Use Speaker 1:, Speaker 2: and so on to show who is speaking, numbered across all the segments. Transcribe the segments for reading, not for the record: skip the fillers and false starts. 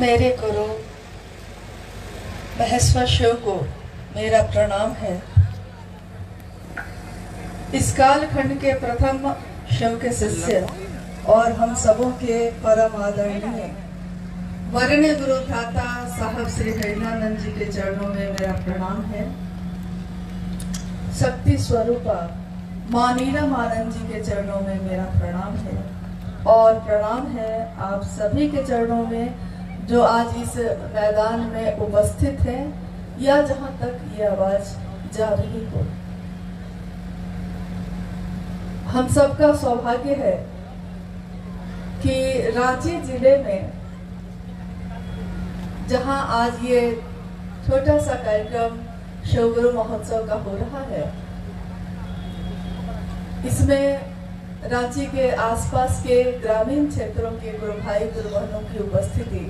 Speaker 1: मेरे गुरु महेश्वर शिव को मेरा प्रणाम है। इस कालखंड के प्रथम शिव के शिष्य और हम सबों के परम आदरणीय वरण्य गुरु भ्राता साहब श्री हरिनानंद जी के चरणों में मेरा प्रणाम है। शक्ति स्वरूपा मां नीलम आनंद जी के चरणों में मेरा प्रणाम है और प्रणाम है आप सभी के चरणों में जो आज इस मैदान में उपस्थित है या जहां तक ये आवाज जा रही हो। हम सबका सौभाग्य है कि रांची जिले में जहां आज ये छोटा सा कार्यक्रम शिवगुरु महोत्सव का हो रहा है, इसमें रांची के आसपास के ग्रामीण क्षेत्रों के गुरु भाई गुरु बहनों की उपस्थिति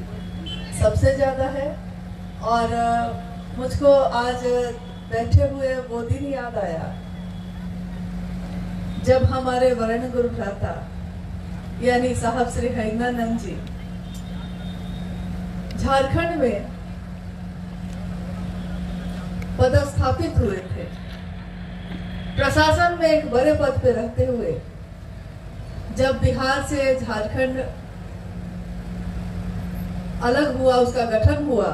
Speaker 1: सबसे ज्यादा है। और मुझको आज बैठे हुए वो दिन याद आया जब हमारे वरण्य गुरु भ्राता यानी साहब श्री हरिनानंद जी झारखंड में पदस्थापित हुए थे। प्रशासन में एक बड़े पद पे रहते हुए जब बिहार से झारखंड अलग हुआ, उसका गठन हुआ,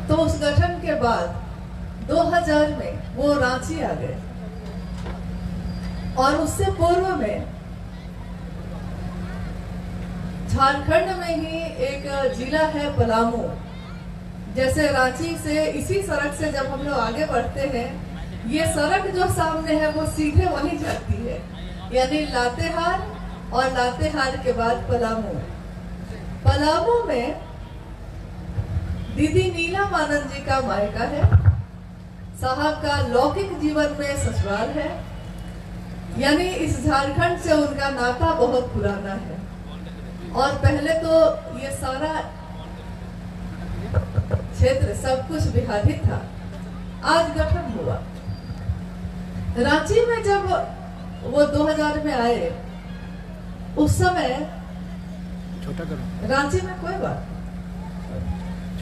Speaker 1: तो उस गठन के बाद 2000 में वो रांची आ गए। और उससे पूर्व में झारखंड में ही एक जिला है पलामू। जैसे रांची से इसी सड़क से जब हम लोग आगे बढ़ते हैं, ये सड़क जो सामने है वो सीधे वहीं जाती है, यानी लातेहार और लातेहार के बाद पलामू। पलामू में दीदी नीलम आनंद जी का मायका है। साहब का लौकिक जीवन में ससुराल है, यानी इस झारखंड से उनका नाता बहुत पुराना है। और पहले तो ये सारा क्षेत्र सब कुछ बिहारी था, आज गठन हुआ। रांची में जब वो 2000 में आए, उस समय
Speaker 2: छोटा करो,
Speaker 1: रांची में कोई बात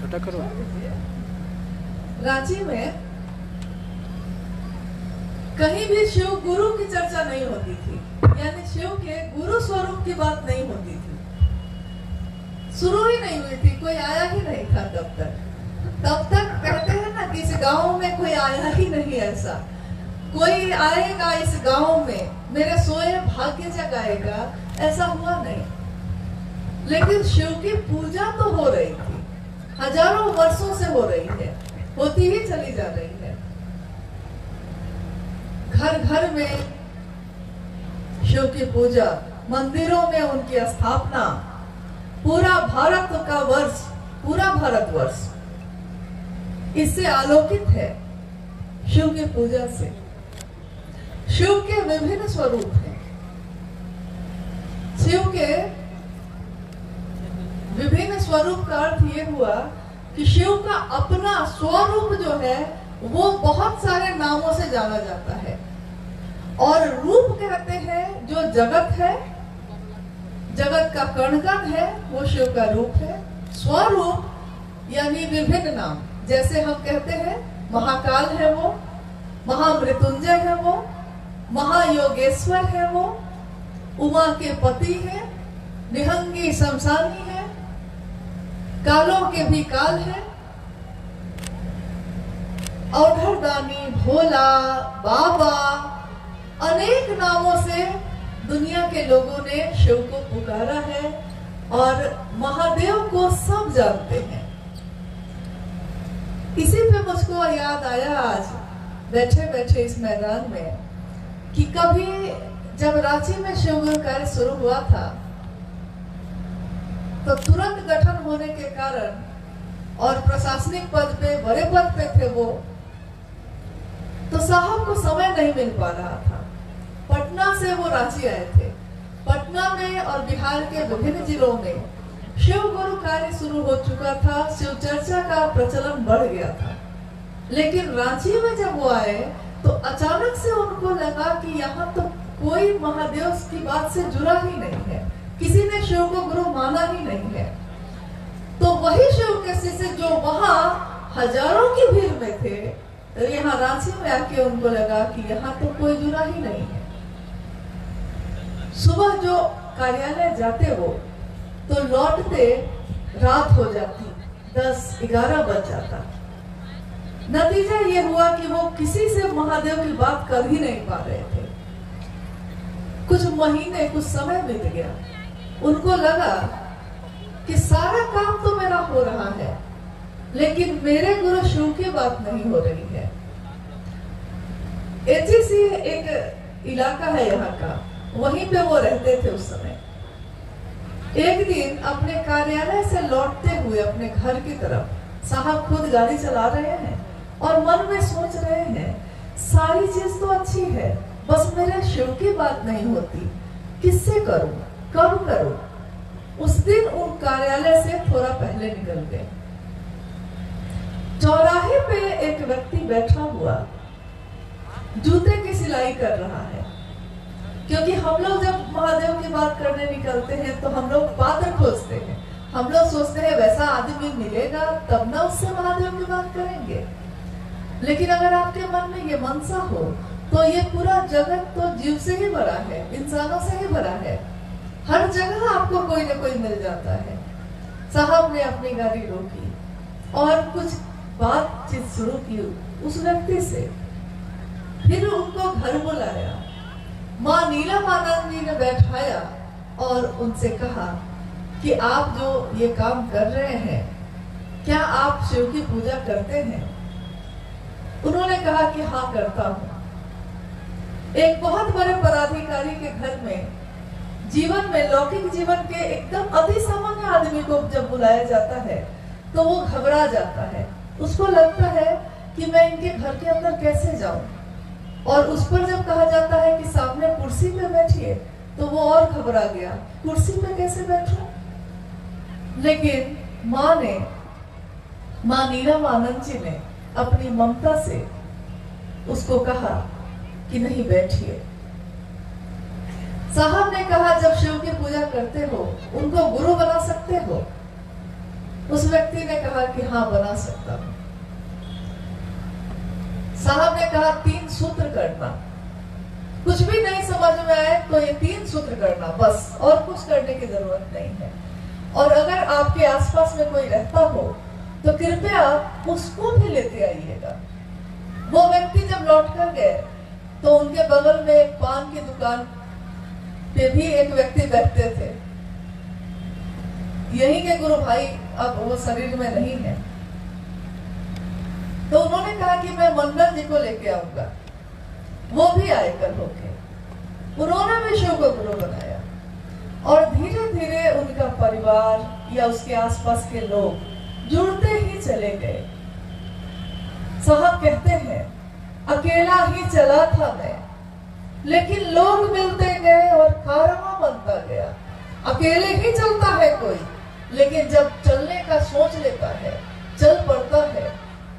Speaker 2: छोटा करो,
Speaker 1: रांची में कहीं भी शिव गुरु की चर्चा नहीं होती थी, यानी शिव के गुरु स्वरूप की बात नहीं होती थी। शुरू ही नहीं हुई थी, कोई आया ही नहीं था तब तक कहते हैं ना कि इस गांव में कोई आया ही नहीं, ऐसा कोई आएगा इस गांव में मेरे सोए भाग्य जगाएगा, ऐसा हुआ नहीं। लेकिन शिव की पूजा तो हो रही थी, हजारों वर्षों से हो रही है, होती ही चली जा रही है। घर घर में शिव की पूजा, मंदिरों में उनकी स्थापना, पूरा भारतवर्ष इससे आलोकित है शिव की पूजा से। शिव के विभिन्न स्वरूप हैं। शिव के विभिन्न स्वरूप का अर्थ ये हुआ कि शिव का अपना स्वरूप जो है वो बहुत सारे नामों से जाना जाता है। और रूप कहते हैं जो जगत है, जगत का कण कण है, वो शिव का रूप है। स्वरूप यानी विभिन्न नाम, जैसे हम कहते हैं महाकाल है वो, महामृत्युंजय है वो, महायोगेश्वर है वो, उमा के पति है, निहंगी शमशानी है, कालों के भी काल है, औढ़रदानी, भोला, बाबा, अनेक नामों से दुनिया के लोगों ने शिव को पुकारा है और महादेव को सब जानते हैं। इसी पे मुझको याद आया आज बैठे बैठे इस मैदान में कि कभी जब रांची में शिवगुरु कार्य शुरू हुआ था, तो तुरंत गठन होने के कारण और प्रशासनिक पद पे, बड़े पद पे थे वो, तो साहब को समय नहीं मिल पा रहा था। पटना से वो रांची आए थे। पटना में और बिहार के विभिन्न जिलों में शिव गुरु कार्य शुरू हो चुका था, शिव चर्चा का प्रचलन बढ़ गया था। लेकिन रांची में जब वो आए तो अचानक से उनको लगा कि यहाँ तो कोई महादेव की बात से जुड़ा ही नहीं है, किसी ने शिव को गुरु माना ही नहीं है। वही शिव के शिष्य जो वहां हजारों की भीड़ में थे, तो यहाँ रांची में आके उनको लगा कि यहाँ तो कोई जुड़ा ही नहीं है। सुबह जो कार्यालय जाते वो तो लौटते रात हो जाती, 10-11 बज जाता। नतीजा ये हुआ कि वो किसी से महादेव की बात कर ही नहीं पा रहे थे। कुछ महीने, कुछ समय बीत गया। उनको लगा कि सारा काम तो मेरा हो रहा है, लेकिन मेरे गुरु शिव की बात नहीं हो रही है। एचसी एक इलाका है यहाँ का, वहीं पे वो रहते थे उस समय। एक दिन अपने कार्यालय से लौटते हुए अपने घर की तरफ, साहब खुद गाड़ी चला रहे हैं और मन में सोच रहे हैं, सारी चीज तो अच्छी है, बस मेरे शिव की बात नहीं होती, किससे करूं, कब करूं। उस दिन उन कार्यालय से थोड़ा पहले निकल गए। चौराहे पे एक व्यक्ति बैठा हुआ जूते की सिलाई कर रहा है। क्योंकि हम लोग जब महादेव की बात करने निकलते हैं तो हम लोग पात्र खोजते हैं। हम लोग सोचते हैं वैसा आदमी मिलेगा तब ना उससे महादेव की बात करेंगे। लेकिन अगर आपके मन में ये मनसा हो तो ये पूरा जगत तो जीव से ही भरा है, इंसानों से ही भरा है। हर जगह आपको कोई ना कोई मिल जाता है। साहब ने अपनी गाड़ी रोकी और कुछ बातचीत शुरू की उस व्यक्ति से। फिर उनको घर बुलाया, माँ नीलमानंद जी ने बैठाया और उनसे कहा कि आप जो ये काम कर रहे हैं, क्या आप शिव की पूजा करते हैं? उन्होंने कहा कि हाँ करता हूँ। एक बहुत बड़े पदाधिकारी के घर में जीवन में, लौकिक जीवन के एकदम अति सामान्य आदमी को जब बुलाया जाता है तो वो घबरा जाता है। उसको लगता है कि मैं इनके घर के अंदर कैसे जाऊं, और उस पर जब कहा जाता है कि सामने कुर्सी पे बैठिए तो वो और घबरा गया, कुर्सी पे कैसे बैठूं। लेकिन माँ नीलमानंद जी ने अपनी ममता से उसको कहा कि नहीं बैठिए। साहब ने कहा जब शिव की पूजा करते हो उनको गुरु बना सकते हो? उस व्यक्ति ने कहा कि हाँ बना सकता हूं। साहब ने कहा 3 सूत्र करना। कुछ भी नहीं समझ में आए तो ये 3 सूत्र करना बस, और कुछ करने की जरूरत नहीं है। और अगर आपके आसपास में कोई रहता हो तो कृपया उसको भी लेते आइएगा। वो व्यक्ति जब लौट कर गए तो उनके बगल में एक पान की दुकान पे भी एक व्यक्ति बैठते थे। यही के गुरु भाई अब वो शरीर में नहीं है। तो उन्होंने कहा कि मैं मंगल जी को लेके आऊंगा। वो भी आए कल होके। उन्होंने भी शिव को गुरु बनाया और धीरे धीरे उनका परिवार या उसके आसपास के लोग जुड़ते ही चले गए। साहब कहते हैं अकेला ही चला था मैं, लेकिन लोग मिलते गए और कारवां बनता गया। अकेले ही चलता है कोई, लेकिन जब चलने का सोच लेता है, चल पड़ता है,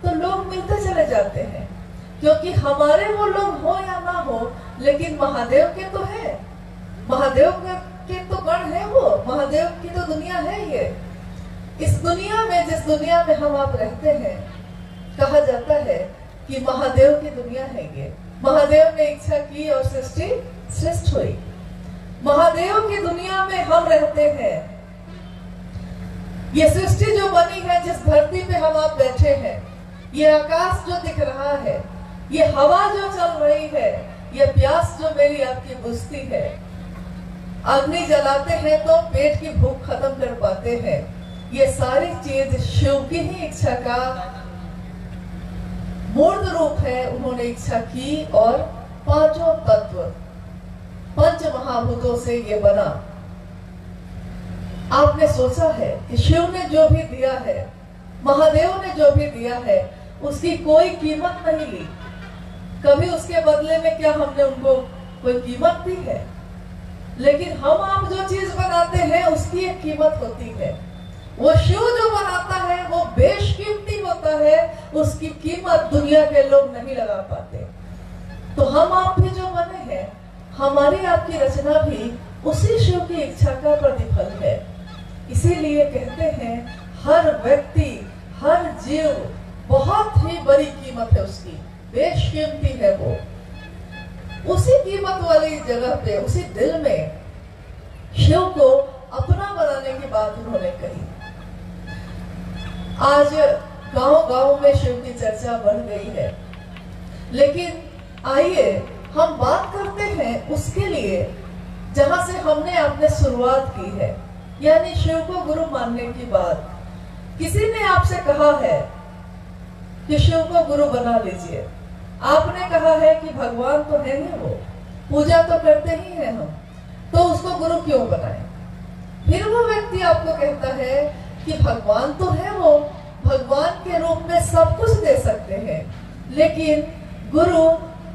Speaker 1: तो लोग मिलते चले जाते हैं। क्योंकि हमारे वो लोग हो या ना हो, लेकिन महादेव के तो है, महादेव के तो गण है। वो महादेव की तो दुनिया है। ये इस दुनिया में, जिस दुनिया में हम आप रहते हैं, कहा जाता है कि महादेव की दुनिया है ये। महादेव ने इच्छा की और सृष्टि सृष्ट हुई। महादेव की दुनिया में हम रहते हैं। ये सृष्टि जो बनी है, जिस धरती पे हम आप बैठे हैं, ये आकाश जो दिख रहा है, ये हवा जो चल रही है, ये प्यास जो मेरी आपकी बुझती है, अग्नि जलाते हैं तो पेट की भूख खत्म कर पाते हैं, ये सारी चीज शिव की ही इच्छा का मूर्त रूप है। उन्होंने इच्छा की और 5 तत्व, 5 महाभूतों से ये बना। आपने सोचा है कि शिव ने जो भी दिया है, महादेव ने जो भी दिया है, उसकी कोई कीमत नहीं ली। कभी उसके बदले में क्या हमने उनको कोई कीमत दी है? लेकिन हम आप जो चीज बनाते हैं उसकी एक कीमत होती है। वो शिव जो बनाता है वो बेशकीमती होता है, उसकी कीमत दुनिया के लोग नहीं लगा पाते। तो हम आप भी जो बने हैं, हमारी आपकी रचना भी उसी शिव की इच्छा का प्रतिफल है। इसीलिए कहते हैं हर व्यक्ति, हर जीव बहुत ही बड़ी कीमत है उसकी, बेशकीमती है वो। उसी कीमत वाली जगह पे, उसी दिल में शिव को अपना बनाने की बात उन्होंने कही। आज गांव-गांव में शिव की चर्चा बढ़ गई है, लेकिन आइए हम बात करते हैं उसके लिए जहां से हमने आपने शुरुआत की है, यानी शिव को गुरु मानने की बात। किसी ने आपसे कहा है कि शिव को गुरु बना लीजिए, आपने कहा है कि भगवान तो है ही, वो पूजा तो करते ही हैं हम, तो उसको गुरु क्यों बनाएं? फिर वो व्यक्ति आपको कहता है कि भगवान तो है, वो भगवान के रूप में सब कुछ दे सकते हैं, लेकिन गुरु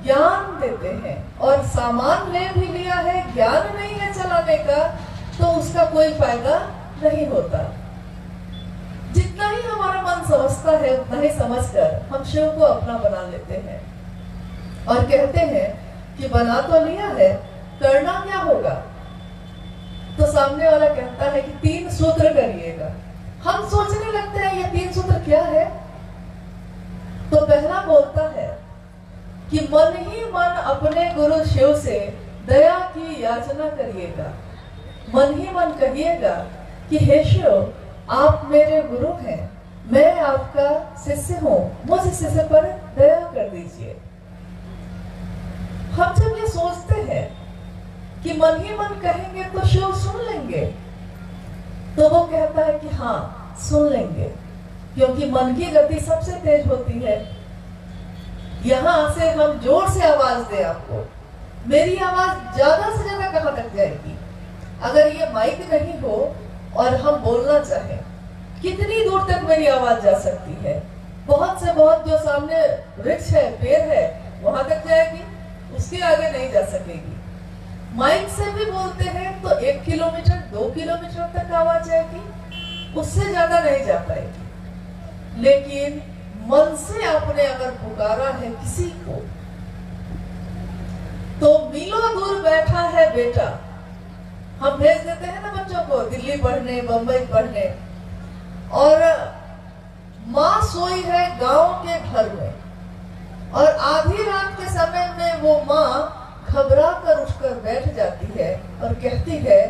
Speaker 1: ज्ञान देते हैं और सामान ले भी लिया है, ज्ञान नहीं है चलाने का, तो उसका कोई फायदा नहीं होता। जितना ही हमारा मन समझता है उतना ही समझकर हम शिव को अपना बना लेते हैं और कहते हैं कि बना तो लिया है, करना क्या होगा? तो सामने वाला कहता है कि 3 सूत्र करिएगा। हम सोचने लगते हैं ये 3 सूत्र क्या है? तो पहला बोलता है कि मन ही मन अपने गुरु शिव से दया की याचना करिएगा। मन ही मन कहिएगा कि हे शिव, आप मेरे गुरु हैं, मैं आपका शिष्य हूं, मुझ शिष्य पर दया कर दीजिए। हम जब ये सोचते हैं कि मन ही मन कहेंगे तो शिव सुन लेंगे, तो वो कहता है कि हाँ सुन लेंगे, क्योंकि मन की गति सबसे तेज होती है। यहां से हम जोर से आवाज दें आपको, मेरी आवाज ज्यादा से ज्यादा कहां तक जाएगी? अगर ये माइक नहीं हो और हम बोलना चाहें, कितनी दूर तक मेरी आवाज जा सकती है? बहुत से बहुत जो सामने वृक्ष है, पेड़ है, वहां तक जाएगी, उसके आगे नहीं जा सकेगी। माइक से भी बोलते हैं तो 1 किलोमीटर 2 किलोमीटर तक आवाज जाएगी, उससे ज्यादा नहीं जा पाएगी। लेकिन मन से आपने अगर पुकारा है किसी को, तो मीलों दूर बैठा है बेटा, हम भेज देते हैं ना बच्चों को दिल्ली पढ़ने, बंबई पढ़ने, और माँ सोई है गांव के घर में, और आधी रात के समय में वो माँ घबरा कर उठकर बैठ जाती है और कहती है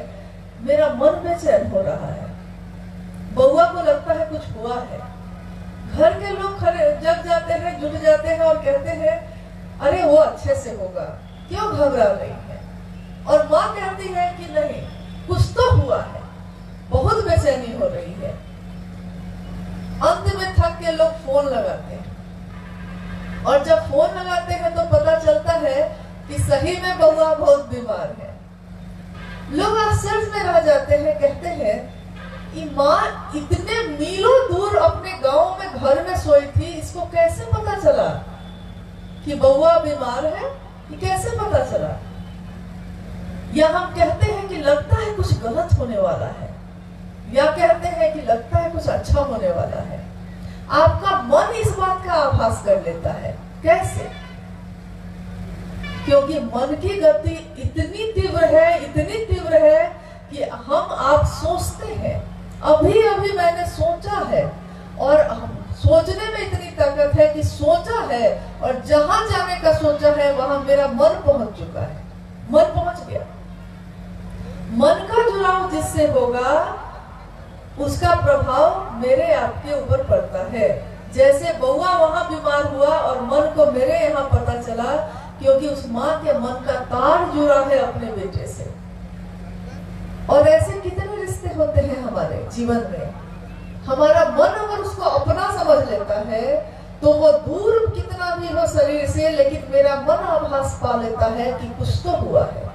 Speaker 1: मेरा मन बेचैन हो रहा है। बउआ को लगता है कुछ हुआ है। घर के लोग खड़े जग जाते हैं, जुट जाते हैं और कहते हैं अरे वो अच्छे से होगा, क्यों घबरा रही है? और माँ कहती है कि नहीं, कुछ तो हुआ है, बहुत बेचैनी हो रही है। अंत में थक के लोग फोन लगाते हैं, और जब फोन लगाते हैं तो पता चलता है कि सही में बउआ बहुत बीमार है। लोग आश्चर्य में रह जाते हैं, कहते हैं कि माँ इतने मीलों दूर अपने गांव में घर में सोई थी, इसको कैसे पता चला कि बउआ बीमार है? ये कैसे पता चला? या हम कहते हैं कि लगता है कुछ गलत होने वाला है, या कहते हैं कि लगता है कुछ अच्छा होने वाला है। आपका मन इस बात का आभास कर लेता है। कैसे? क्योंकि मन की गति इतनी तीव्र है कि हम आप सोचते हैं, अभी अभी मैंने सोचा है, और हम सोचने में इतनी ताकत है कि सोचा है और जहां जाने का सोचा है वहां मेरा मन पहुंच चुका है, मन पहुंच गया। मन का जुड़ाव जिससे होगा उसका प्रभाव मेरे आपके ऊपर पड़ता है। जैसे बउआ वहां बीमार हुआ और मन को मेरे यहाँ पता चला, क्योंकि उस माँ के मन का तार जुड़ा है अपने बेटे से। और ऐसे कितने रिश्ते होते हैं हमारे जीवन में। हमारा मन अगर उसको अपना समझ लेता है तो वो दूर कितना भी हो शरीर से, लेकिन मेरा मन आभास पा लेता है कि कुछ तो हुआ है।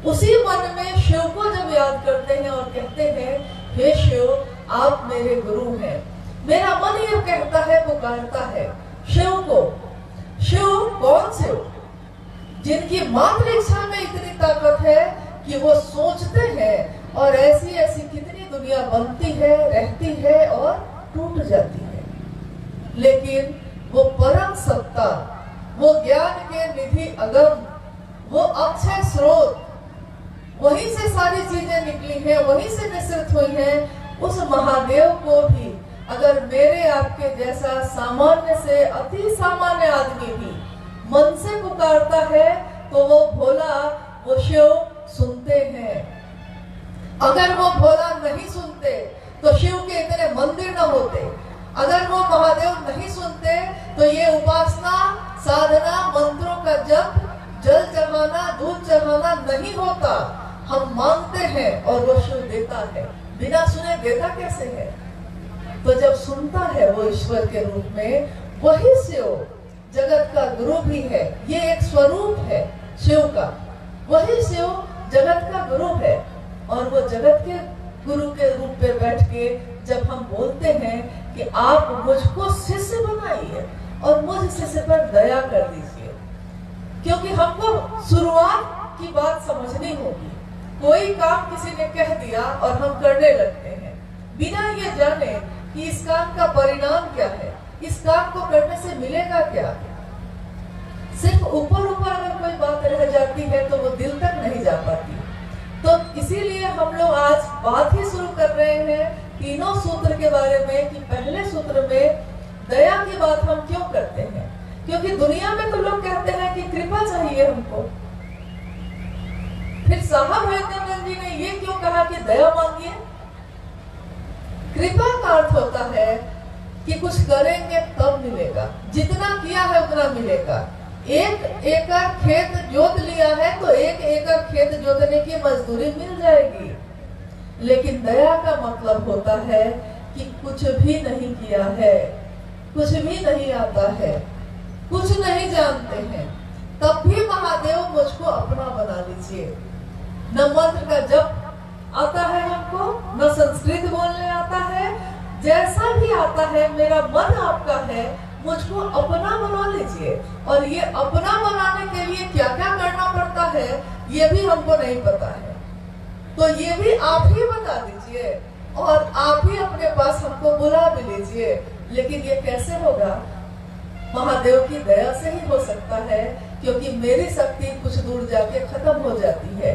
Speaker 1: उसी मन में शिव को जब याद करते हैं और कहते हैं हे शिव आप मेरे गुरु हैं, मेरा मन ये कहता है, पुकारता है शिव को। शिव कौन शिव? जिनकी मात्र इच्छा में इतनी ताकत है कि वो सोचते हैं और ऐसी ऐसी कितनी दुनिया बनती है, रहती है और टूट जाती है। लेकिन वो परम सत्ता, वो ज्ञान के निधि अगम, वो अक्षय स्रोत, वहीं से सारी चीजें निकली हैं, वहीं से निश्चित हुई हैं, उस महादेव को भी अगर मेरे आपके जैसा सामान्य से अति सामान्य आदमी भी मन से पुकारता है तो वो भोला, वो शिव सुनते हैं। अगर वो भोला नहीं सुनते तो शिव के इतने मंदिर न होते। अगर वो महादेव नहीं सुनते तो ये उपासना, साधना, मंत्रों का जप, जल चढ़ाना, दूध चढ़ाना नहीं होता। हम मांगते हैं और वो शिव देता है। बिना सुने देता कैसे है? तो जब सुनता है वो ईश्वर के रूप में, वही शिव जगत का गुरु भी है। ये एक स्वरूप है शिव का। वही शिव जगत का गुरु है और वो जगत के गुरु के रूप पे बैठ के जब हम बोलते हैं कि आप मुझको शिष्य बनाइए और मुझ शिष्य पर दया कर दीजिए, क्योंकि हमको शुरुआत की बात समझनी होगी। कोई काम किसी ने कह दिया और हम करने लगते हैं बिना ये जाने कि इस काम का परिणाम क्या है, इस काम को करने से मिलेगा क्या। सिर्फ ऊपर ऊपर अगर कोई बात रह जाती है तो वो दिल तक नहीं जा पाती। तो इसीलिए हम लोग आज बात ही शुरू कर रहे हैं तीनों सूत्र के बारे में कि पहले सूत्र में दया की बात हम क्यों करते हैं। क्योंकि दुनिया में तो लोग कहते हैं कि कृपा चाहिए हमको। फिर साहब वैद्यनाथ जी ने ये क्यों कहा कि दया मांगिए? कृपा का अर्थ होता है कि कुछ करेंगे तब मिलेगा, जितना किया है उतना मिलेगा। 1 एकड़ खेत जोत लिया है तो 1 एकड़ खेत जोतने की मजदूरी मिल जाएगी। लेकिन दया का मतलब होता है कि कुछ भी नहीं किया है, कुछ भी नहीं आता है, कुछ नहीं जानते हैं, तब भी महादेव मुझको अपना बना लीजिए। न मंत्र का जप आता है हमको, न संस्कृत बोलने आता है, जैसा भी आता है मेरा मन आपका है, मुझको अपना बना लीजिए। और ये अपना बनाने के लिए क्या क्या करना पड़ता है ये भी हमको नहीं पता है, तो ये भी आप ही बता दीजिए और आप ही अपने पास हमको बुला भी लीजिए। लेकिन ये कैसे होगा? महादेव की दया से ही हो सकता है, क्योंकि मेरी शक्ति कुछ दूर जाके खत्म हो जाती है।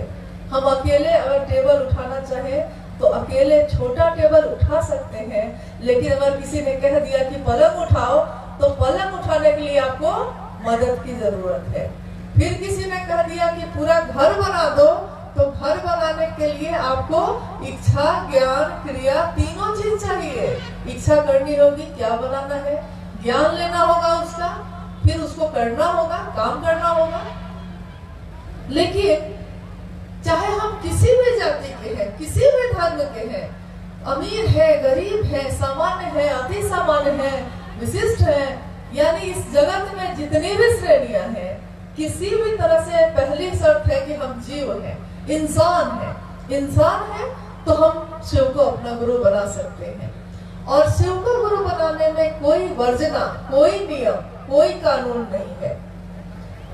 Speaker 1: हम अकेले अगर टेबल उठाना चाहें तो अकेले छोटा टेबल उठा सकते हैं, लेकिन अगर किसी ने कह दिया कि पलंग उठाओ तो पलंग उठाने के लिए आपको मदद की जरूरत है। फिर किसी ने कह दिया कि पूरा घर बना दो तो घर बनाने के लिए आपको इच्छा, ज्ञान, क्रिया तीनों चीज चाहिए। इच्छा करनी होगी क्या बनाना है, ज्ञान लेना होगा उसका, फिर उसको करना होगा, काम करना होगा। लेकिन चाहे हम किसी भी जाति के हैं, किसी भी धर्म के हैं, अमीर है, गरीब है, सामान्य है, अति सामान्य है, विशिष्ट है, यानी इस जगत में जितनी भी श्रेणियां हैं, किसी भी तरह से पहली शर्त है कि हम जीव हैं, इंसान है। इंसान है तो हम शिव को अपना गुरु बना सकते हैं। और शिव को गुरु बनाने में कोई वर्जना, कोई नियम, कोई कानून नहीं है।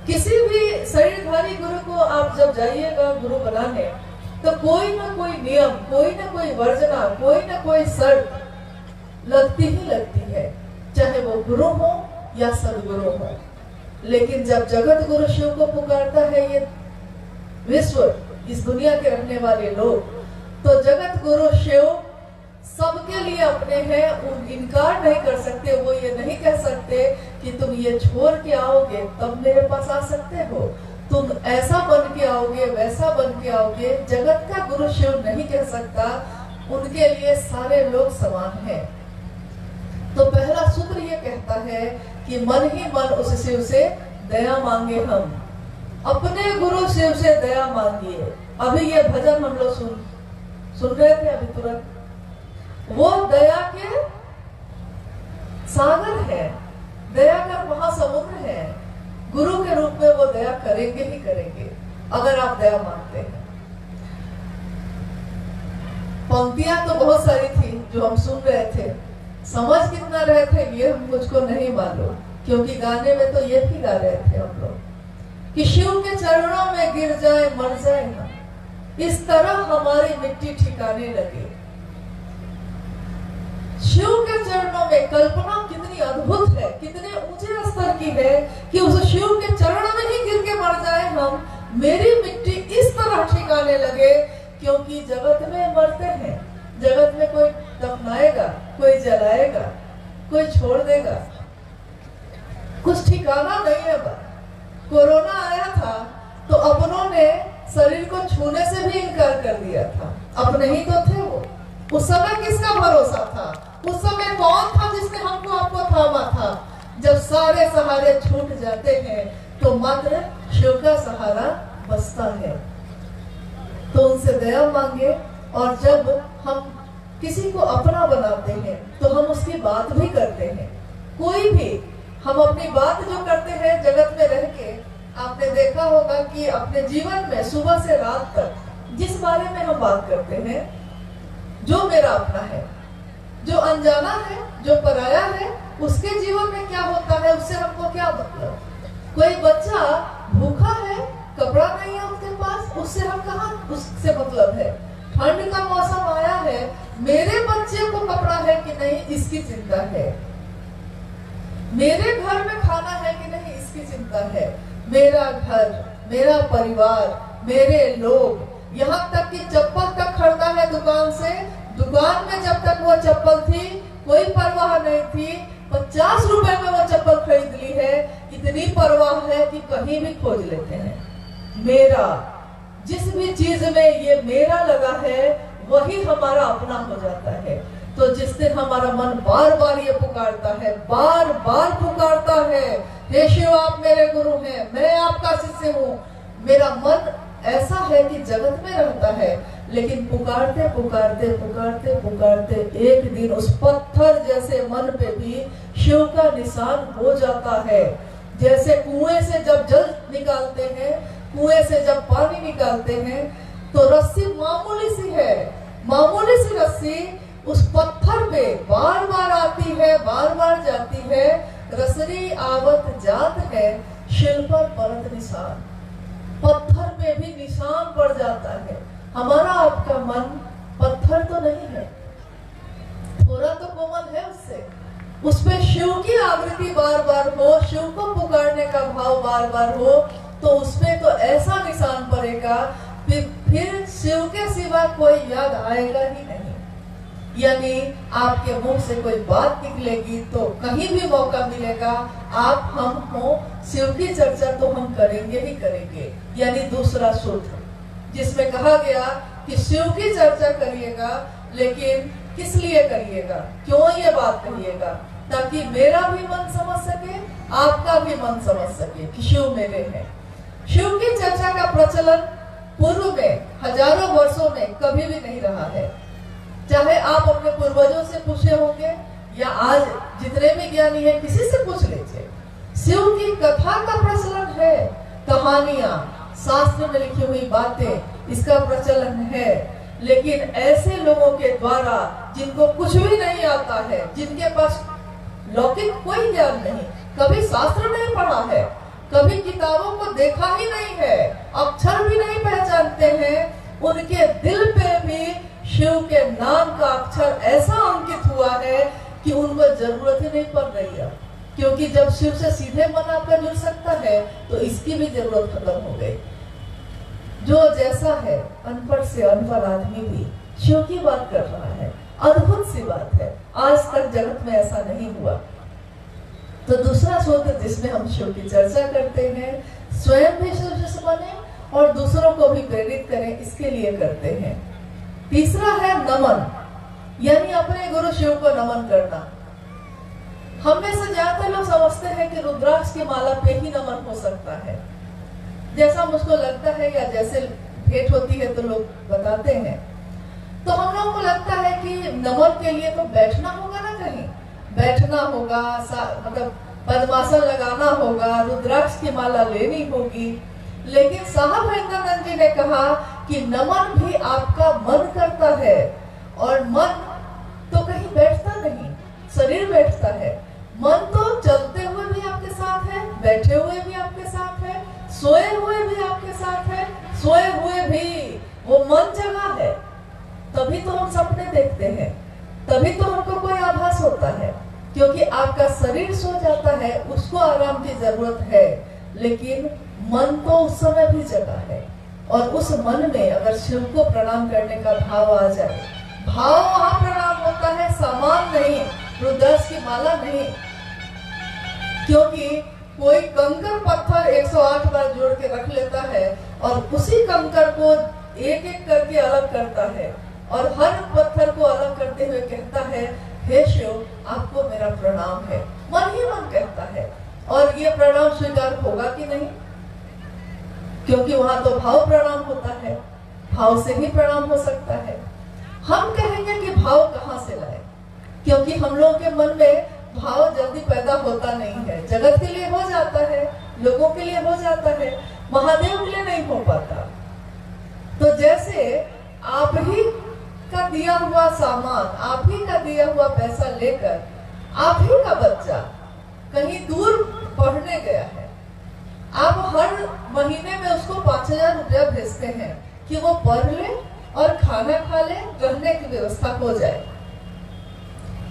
Speaker 1: किसी भी शरीरधारी गुरु को आप जब जाइएगा गुरु बनाने तो कोई ना कोई नियम, कोई ना कोई वर्जना, कोई ना कोई शर्त लगती ही लगती है, चाहे वो गुरु हो या सदगुरु हो। लेकिन जब जगत गुरु शिव को पुकारता है ये विश्व, इस दुनिया के रहने वाले लोग, तो जगत गुरु शिव सबके लिए अपने हैं, इनकार नहीं कर सकते। वो ये नहीं कह सकते कि तुम ये छोड़ के आओगे तब मेरे पास आ सकते हो, तुम ऐसा बन के आओगे, वैसा बन के आओगे। जगत का गुरु शिव नहीं कह सकता, उनके लिए सारे लोग समान हैं। तो पहला सूत्र ये कहता है कि मन ही मन उस शिव से दया मांगे। हम अपने गुरु शिव से दया मांगिए। अभी ये भजन हम लोग सुन रहे थे अभी तुरंत, वो दया के सागर है, दया का महासमुद्र है। गुरु के रूप में वो दया करेंगे ही करेंगे अगर आप दया मांगते हैं। पंक्तियां तो बहुत सारी थी जो हम सुन रहे थे, समझ कितना रहे थे ये मुझको नहीं मालूम, क्योंकि गाने में तो ये भी गा रहे थे हम लोग कि शिव के चरणों में गिर जाए मर जाए ना, इस तरह हमारी मिट्टी ठिकाने लगे। शिव के चरणों में कल्पना कितनी अद्भुत है, कितने ऊंचे स्तर की है कि उस शिव के चरणों में ही गिर के मर जाए हम, मेरी मिट्टी इस तरह ठिकाने लगे। क्योंकि जगत में मरते हैं, जगत में कोई दफनाएगा, कोई जलाएगा, कोई छोड़ देगा, कुछ ठिकाना नहीं है। कोरोना आया था तो अपनों ने शरीर को छूने से भी इनकार कर दिया था, अपने ही तो थे वो। उस समय किसका भरोसा था? उस समय कौन था जिसने हमको आपको थामा था? जब सारे सहारे छूट जाते हैं तो मात्र शिव का सहारा बचता है। तो उनसे दया मांगे, और जब हम किसी को अपना बनाते हैं तो हम उसकी बात भी करते हैं। कोई भी हम अपनी बात जो करते हैं जगत में रह के, आपने देखा होगा कि अपने जीवन में सुबह से रात तक जिस बारे में हम बात करते हैं, जो मेरा अपना है, जो अनजाना है, जो पराया है, उसके जीवन में क्या होता है उससे हमको क्या मतलब? कोई बच्चा भूखा है, कपड़ा नहीं है उसके पास, उससे हम कहाँ उससे मतलब है? ठंड का मौसम आया है, मेरे बच्चे को कपड़ा है कि नहीं इसकी चिंता है, मेरे घर में खाना है कि नहीं इसकी चिंता है। मेरा घर, मेरा परिवार, मेरे लोग, यहाँ तक कि चप्पल तक खरीदा है दुकान से, दुकान में जब तक वो चप्पल थी कोई परवाह नहीं थी, 50 रुपए में वो चप्पल खरीद ली है, इतनी परवाह है कि कहीं भी खोज लेते हैं। मेरा, जिस भी चीज में ये मेरा लगा है वही हमारा अपना हो जाता है। तो जिस दिन हमारा मन बार बार ये पुकारता है, बार बार पुकारता है, हे शिव आप मेरे गुरु हैं, मैं आपका शिष्य हूँ, मेरा मन ऐसा है कि जगत में रहता है, लेकिन पुकारते पुकारते पुकारते पुकारते एक दिन उस पत्थर जैसे मन पे भी शिव का निशान हो जाता है। जैसे कुएं से जब जल निकालते हैं, कुएं से जब पानी निकालते हैं, तो रस्सी मामूली सी है, मामूली सी रस्सी उस पत्थर पे बार बार आती है, बार बार जाती है, रसरी आवत जात है, शिल पर परत निशान, पत्थर में भी निशान पड़ जाता है। हमारा आपका मन पत्थर तो नहीं है, थोड़ा तो कोमल है उससे, उसपे शिव की आवृत्ति बार बार हो, शिव को पुकारने का भाव बार बार हो, तो उसपे तो ऐसा निशान पड़ेगा फिर शिव के सिवा कोई याद आएगा ही नहीं। यानी आपके मुंह से कोई बात निकलेगी तो कहीं भी मौका मिलेगा, आप हम हो, शिव की चर्चा तो हम करेंगे ही करेंगे। यानी दूसरा सूत्र जिसमें कहा गया कि शिव की चर्चा करिएगा, लेकिन किस लिए करिएगा, क्यों ये बात कहिएगा? ताकि मेरा भी मन समझ सके, आपका भी मन समझ सके कि शिव मेरे हैं। शिव की चर्चा का प्रचलन पूर्व में हजारों वर्षों में कभी भी नहीं रहा है। चाहे आप अपने पूर्वजों से पूछे होंगे या आज जितने भी ज्ञानी हैं किसी से पूछ लीजिए, शिव की कथा का प्रचलन है, कहानियां, शास्त्र में लिखी हुई बातें, इसका प्रचलन है। लेकिन ऐसे लोगों के द्वारा जिनको कुछ भी नहीं आता है, जिनके पास लौकिक कोई ज्ञान नहीं, कभी शास्त्र नहीं पढ़ा है, कभी किताबों को देखा ही नहीं है, अक्षर भी नहीं पहचानते हैं, उनके दिल पे भी शिव के नाम का अक्षर ऐसा अंकित हुआ है कि उनको जरूरत ही नहीं पड़ रही है। क्योंकि जब शिव से सीधे मन आपका जुड़ सकता है तो इसकी भी जरूरत खत्म हो गई। जो जैसा है, अनपढ़ से अनपढ़ आदमी भी शिव की बात कर रहा है, अद्भुत सी बात है, आज तक जगत में ऐसा नहीं हुआ। तो दूसरा सूत्र जिसमें हम शिव की चर्चा करते हैं, स्वयं भी शिव जैसे बने और दूसरों को भी प्रेरित करें, इसके लिए करते हैं। तीसरा है नमन, यानी अपने गुरु शिव को नमन करना। हम में से ज्यादातर लोग समझते हैं कि रुद्राक्ष की माला पे ही नमन हो सकता है, जैसा मुझको लगता है या जैसे भेंट होती है तो लोग बताते हैं। तो हम लोगों को लगता है कि नमन के लिए तो बैठना होगा ना, कहीं बैठना होगा, मतलब पद्मासन लगाना होगा, रुद्राक्ष की माला लेनी होगी। लेकिन साहब हरिंद्रानंद जी ने कहा कि नमन भी आपका मन करता है, और मन तो कहीं बैठता नहीं, शरीर बैठता है। मन तो चलते हुए भी आपके साथ है, बैठे हुए भी आपके साथ है, सोए हुए भी आपके साथ है, सोए हुए भी वो मन जगा है। तभी तो हम सपने देखते हैं, तभी तो हमको कोई आभास होता है, क्योंकि आपका शरीर सो जाता है, उसको आराम की जरूरत है, लेकिन मन तो उस समय भी जगा है। और उस मन में अगर शिव को प्रणाम करने का भाव आ जाए, भाव वहां प्रणाम होता है, सामान नहीं, रुद्राक्ष की माला नहीं। क्योंकि कोई कंकड़ पत्थर 108 बार जोड़ के रख लेता है और उसी कंकड़ को एक एक करके अलग करता है और हर पत्थर को अलग करते हुए कहता है, हे शिव, आपको मेरा प्रणाम है। मन ही मन कहता है। और ये प्रणाम स्वीकार होगा कि नहीं? क्योंकि वहां तो भाव प्रणाम होता है, भाव से ही प्रणाम हो सकता है। हम कहेंगे कि भाव कहां से लाए, क्योंकि हम लोगों के मन में भाव जल्दी पैदा होता नहीं है। जगत के लिए हो जाता है, लोगों के लिए हो जाता है, महादेव के लिए नहीं हो पाता। तो जैसे आप ही का दिया हुआ सामान, आप ही का दिया हुआ पैसा लेकर आप ही का बच्चा कहीं दूर पढ़ने गया है, आप हर महीने में उसको 5,000 रुपया भेजते हैं कि वो पढ़ ले और खाना खा ले, रहने की व्यवस्था हो जाए।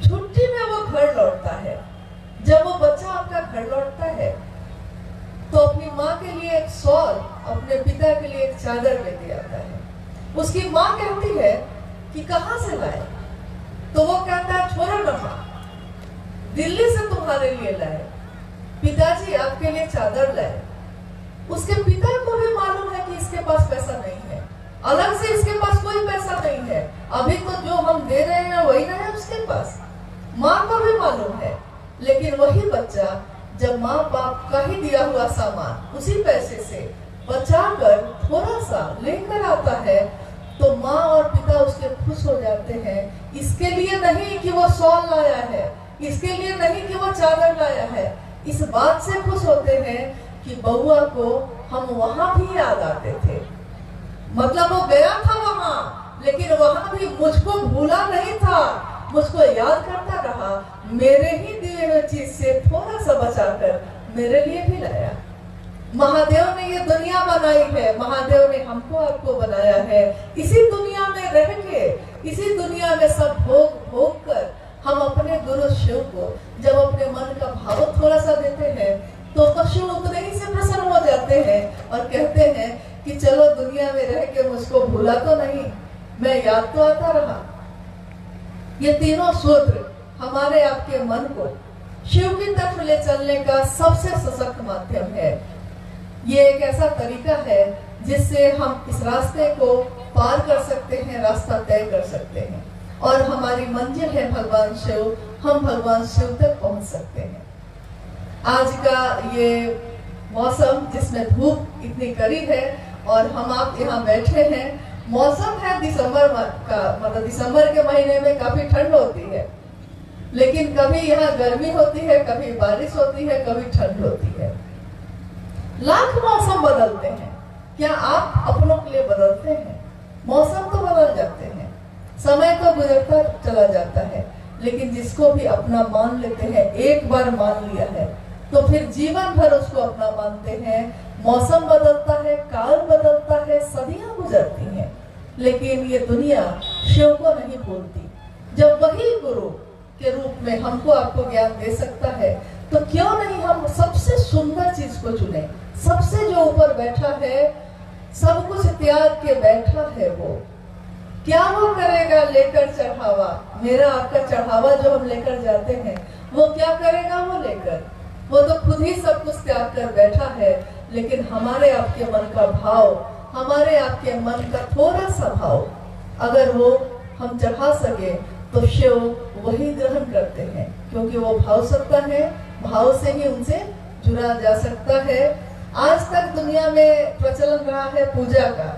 Speaker 1: छुट्टी में वो घर लौटता है। जब वो बच्चा आपका घर लौटता है तो अपनी माँ के लिए एक शॉल, अपने पिता के लिए एक चादर लेके आता है। उसकी माँ कहती है कि कहाँ से लाए? तो वो कहता है, छोड़ो ना माँ, दिल्ली से तुम्हारे लिए लाए, पिताजी आपके लिए चादर लाए। उसके पिता को भी मालूम है कि इसके पास पैसा नहीं है, अलग से इसके पास कोई पैसा नहीं है, अभी तो जो हम दे रहे हैं वही ना है उसके पास। माँ को भी मालूम है, लेकिन वही बच्चा जब माँ बाप का ही दिया हुआ सामान उसी पैसे से बचाकर थोड़ा सा लेकर आता है तो माँ और पिता उसके खुश हो जाते हैं। इसके लिए नहीं कि वो शॉल लाया है, इसके लिए नहीं कि वो चादर लाया है, इस बात से खुश होते हैं कि बउआ को हम वहां भी याद आते थे। मतलब वो गया था वहां, लेकिन वहां भी मुझको भूला नहीं था, मुझको याद करता रहा, मेरे ही दिए हुए चीज से थोड़ा सा बचाकर मेरे लिए भी लाया। महादेव ने ये दुनिया बनाई है, महादेव ने हमको आपको बनाया है। इसी दुनिया में रह के, इसी दुनिया में सब भोग भोग कर हम अपने गुरु शिव को जब अपने मन का भाव थोड़ा सा देते हैं तो शिव उतने ही से प्रसन्न हो जाते हैं और कहते हैं कि चलो दुनिया में रह के मुझको भूला तो नहीं, मैं याद तो आता रहा। ये तीनों सूत्र हमारे आपके मन को शिव की तरफ ले चलने का सबसे सशक्त माध्यम है। ये एक ऐसा तरीका है जिससे हम इस रास्ते को पार कर सकते हैं, रास्ता तय कर सकते हैं और हमारी मंजिल है भगवान शिव, हम भगवान शिव तक पहुंच सकते हैं। आज का ये मौसम जिसमें धूप इतनी कड़ी है और हम आप यहाँ बैठे हैं, मौसम है दिसंबर का, मतलब दिसंबर के महीने में काफी ठंड होती है, लेकिन कभी यहाँ गर्मी होती है, कभी बारिश होती है, कभी ठंड होती है। लाख मौसम बदलते हैं, क्या आप अपनों के लिए बदलते हैं? मौसम तो बदल जाते हैं, समय तो गुजरता चला जाता है, लेकिन जिसको भी अपना मान लेते हैं, एक बार मान लिया है तो फिर जीवन भर उसको अपना मानते हैं। मौसम बदलता है, काल बदलता है, सदियां गुजरती हैं, लेकिन ये दुनिया शिव को नहीं भूलती। जब वही गुरु के रूप में हमको आपको ज्ञान दे सकता है तो क्यों नहीं हम सबसे सुंदर चीज को चुने। सबसे जो ऊपर बैठा है, सब कुछ त्याग के बैठा है, वो क्या वो करेगा लेकर चढ़ावा। मेरा आपका चढ़ावा जो हम लेकर जाते हैं वो क्या करेगा वो लेकर, वो तो खुद ही सब कुछ त्याग कर बैठा है। लेकिन हमारे आपके मन का भाव, हमारे आपके मन का थोड़ा सा भाव अगर वो हम चढ़ा सके तो शिव वही ग्रहण करते हैं, क्योंकि वो भाव सत्ता है, भाव से ही उनसे जुड़ा जा सकता है। आज तक दुनिया में प्रचलन रहा है पूजा का,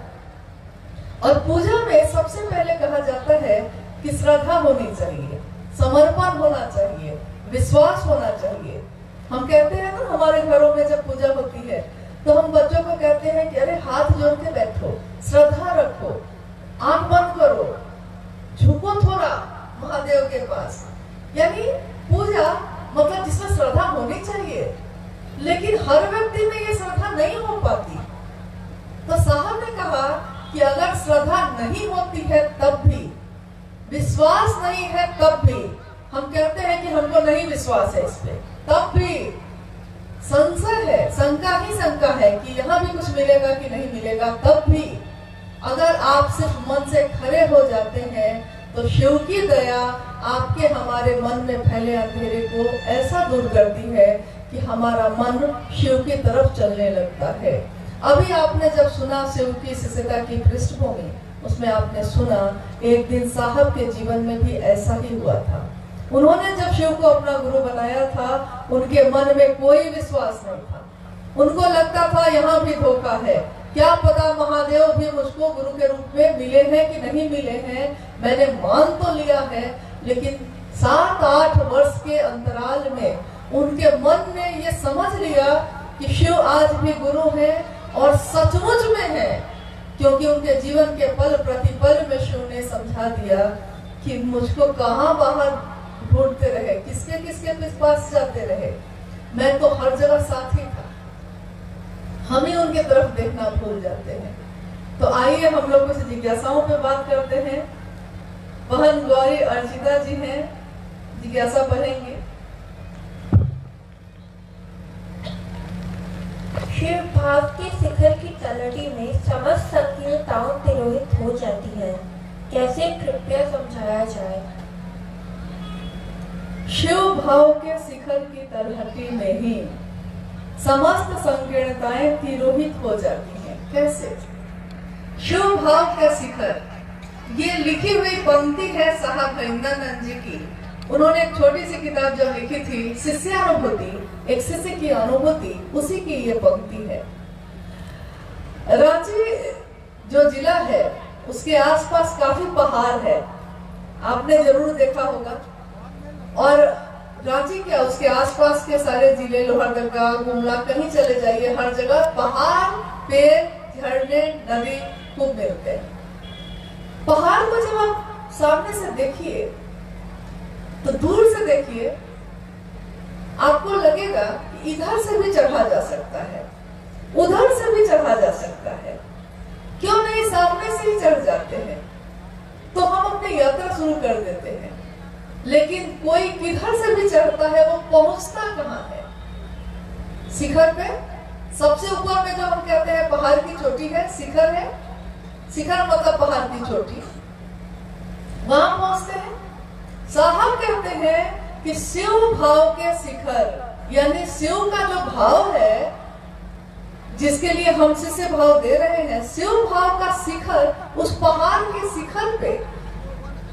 Speaker 1: और पूजा में सबसे पहले कहा जाता है कि श्रद्धा होनी चाहिए, समर्पण होना चाहिए, विश्वास होना चाहिए। हम कहते हैं ना, हमारे घरों में जब पूजा होती है तो हम बच्चों को कहते हैं कि अरे हाथ जोड़ के बैठो, श्रद्धा रखो, आंख बंद करो, झुको थोड़ा महादेव के पास। यानी पूजा मतलब जिसमें श्रद्धा होनी चाहिए, लेकिन हर व्यक्ति में ये श्रद्धा नहीं हो पाती। तो साहब ने कहा कि अगर श्रद्धा नहीं होती है तब भी, विश्वास नहीं है तब भी, हम कहते हैं कि हमको नहीं विश्वास है इस पे, तब भी संशय है, शंका ही शंका है कि यहाँ भी कुछ मिलेगा कि नहीं मिलेगा, तब भी अगर आप सिर्फ मन से खड़े हो जाते हैं तो शिव की दया आपके हमारे मन में फैले अंधेरे को ऐसा दूर करती है कि हमारा मन शिव की तरफ चलने लगता है। अभी आपने जब सुना शिव की शिष्यता की पृष्ठभूमि, उसमें आपने सुना एक दिन साहब के जीवन में भी ऐसा ही हुआ था। उन्होंने जब शिव को अपना गुरु बनाया था, उनके मन में कोई विश्वास नहीं था। उनको लगता था यहाँ भी धोखा है, क्या पता महादेव भी मुझको गुरु के रूप में मिले हैं कि नहीं मिले हैं। मैंने मान तो लिया है, लेकिन 7-8 वर्ष के अंतराल में उनके मन ने ये समझ लिया कि शिव आज भी गुरु है और सचमुच में है, क्योंकि उनके जीवन के पल प्रतिपल में शिव ने समझा दिया कि मुझको कहाँ बाहर ढूंढते रहे, किसके किसके पास जाते रहे, मैं तो हर जगह साथ ही था। हम ही उनके तरफ देखना भूल जाते हैं। तो आइए हम लोग कुछ जिज्ञासाओं पे बात करते हैं। बहन गौरी अर्चिता जी हैं, जिज्ञासा पढ़ेंगे।
Speaker 3: शिव भाव के शिखर की तलहटी में समस्त संकीर्णताओं तिरोहित हो जाती है, कैसे कृपया समझाया जाए।
Speaker 1: शिव भाव के शिखर की तलहटी में ही समस्त संकीर्णताएं तिरोहित हो जाती हैं, कैसे। शिव भाव का शिखर, ये लिखी हुई पंक्ति है साहब हरिंदरानंद जी की। उन्होंने एक छोटी सी किताब जब लिखी थी, शिष्यानुभूति, एक शिष्य की अनुभूति, उसी की ये पंक्ति है। रांची जो जिला है उसके आसपास काफी पहाड़ है, आपने जरूर देखा होगा। और रांची क्या, उसके आसपास के सारे जिले, लोहरदगा, गुमला, कहीं चले जाइए, हर जगह पहाड़, पेड़, झरने, नदी खूब मिलते हैं। पहाड़ को जब आप सामने से देखिए तो दूर से देखिए, आपको लगेगा कि इधर से भी चढ़ा जा सकता है, उधर से भी चढ़ा जा सकता है, क्यों नहीं सामने से ही चढ़ जाते हैं। तो हम अपनी यात्रा शुरू कर देते हैं, लेकिन कोई किधर से भी चढ़ता है, वो पहुंचता कहाँ है। शिखर पे सबसे ऊपर में जो हम कहते हैं पहाड़ की चोटी है, शिखर है। शिखर मतलब पहाड़ की चोटी, वहां पहुंचते हैं। साहब कहते हैं कि शिव भाव के शिखर, यानी शिव का जो भाव है जिसके लिए हम शिष्य भाव दे रहे हैं, शिव भाव का शिखर उस पहाड़ के शिखर पे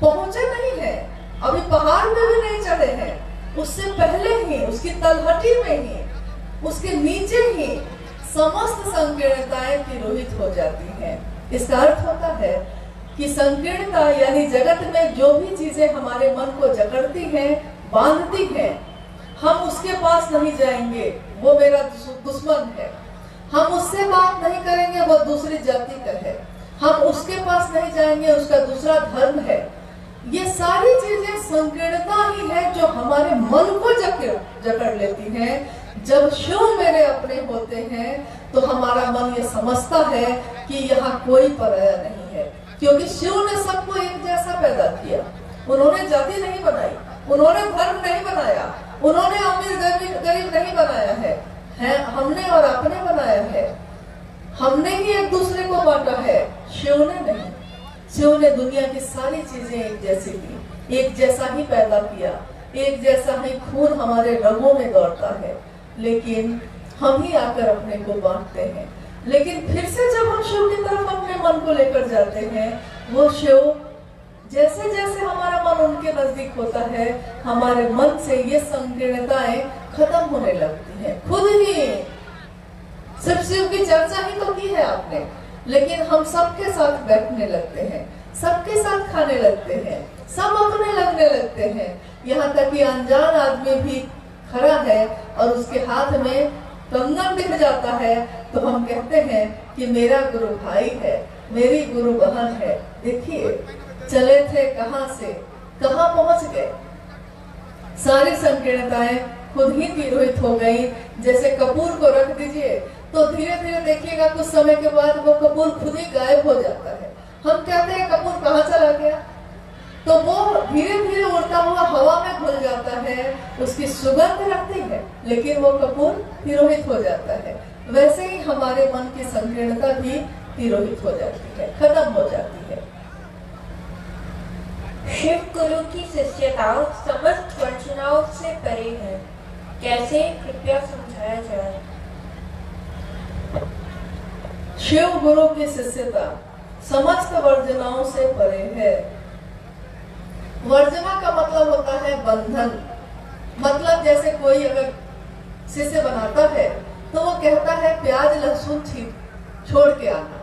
Speaker 1: पहुंचे नहीं है, अभी पहाड़ में भी नहीं चढ़े हैं, उससे पहले ही उसकी तलहटी में ही, उसके नीचे ही समस्त संकीर्णताएं तिरोहित हो जाती हैं। इसका अर्थ होता है कि संकीर्णता यानी जगत में जो भी चीजें हमारे मन को जकड़ती हैं, बांधती हैं, हम उसके पास नहीं जाएंगे, वो मेरा दुश्मन है। हम उससे बात नहीं करेंगे, वो दूसरी जाति का है। हम उसके पास नहीं जाएंगे, उसका दूसरा धर्म है। ये सारी चीजें संकीर्णता ही है जो हमारे मन को जकड़ लेती हैं। जब शिव मेरे अपने होते हैं तो हमारा मन ये समझता है कि यहाँ कोई पराया नहीं है, क्योंकि शिव ने सबको एक जैसा पैदा किया। उन्होंने जाति नहीं बनाई, उन्होंने धर्म नहीं बनाया, उन्होंने अमीर गरीब नहीं बनाया है हमने और आपने बनाया है। हमने ही एक दूसरे को बांटा है, शिव ने नहीं। शिव ने दुनिया की सारी चीजें एक जैसी की, एक जैसा ही पैदा किया, एक जैसा ही खून हमारे रगों में दौड़ता है, लेकिन हम ही आकर अपने को बांटते हैं। लेकिन फिर से जब हम शिव की तरफ अपने मन को लेकर जाते हैं, वो शिव जैसे जैसे हमारा मन उनके नजदीक होता है, हमारे मन से ये संकीर्णताएं खत्म होने लगती हैं खुद ही। सिर्फ शिव की चर्चा ही तो की है आपने, लेकिन हम सबके साथ बैठने लगते हैं, सबके साथ खाने लगते हैं, सब अपने लगने लगते हैं। यहाँ तक कि अनजान आदमी भी खड़ा है और उसके हाथ में कंगन दिख जाता है तो हम कहते हैं कि मेरा गुरु भाई है, मेरी गुरु बहन है। देखिए चले थे कहाँ से कहाँ पहुंच गए। सारी संकीर्णताएं खुद ही तिरोहित हो गई। जैसे कपूर को रख दीजिए तो धीरे धीरे देखिएगा कुछ समय के बाद वो कपूर खुद ही गायब हो जाता है। हम कहते हैं कपूर कहाँ चला गया, तो वो धीरे धीरे उड़ता हुआ हवा में घुल जाता है, उसकी सुगंध रहती है, लेकिन वो कपूर तिरोहित हो जाता है। वैसे ही हमारे मन की संकीर्णता भी तिरोहित हो जाती है, खत्म हो जाती है।
Speaker 3: शिव गुरु की शिष्यता समस्त वर्चनाओं से परे है, कैसे कृपया समझाया जाए।
Speaker 1: शिव गुरु की शिष्यता समस्त वर्जनाओं से परे है। वर्जना का मतलब होता है बंधन। मतलब जैसे कोई अगर शिष्य बनाता है तो वो कहता है प्याज लहसुन छोड़ के आना,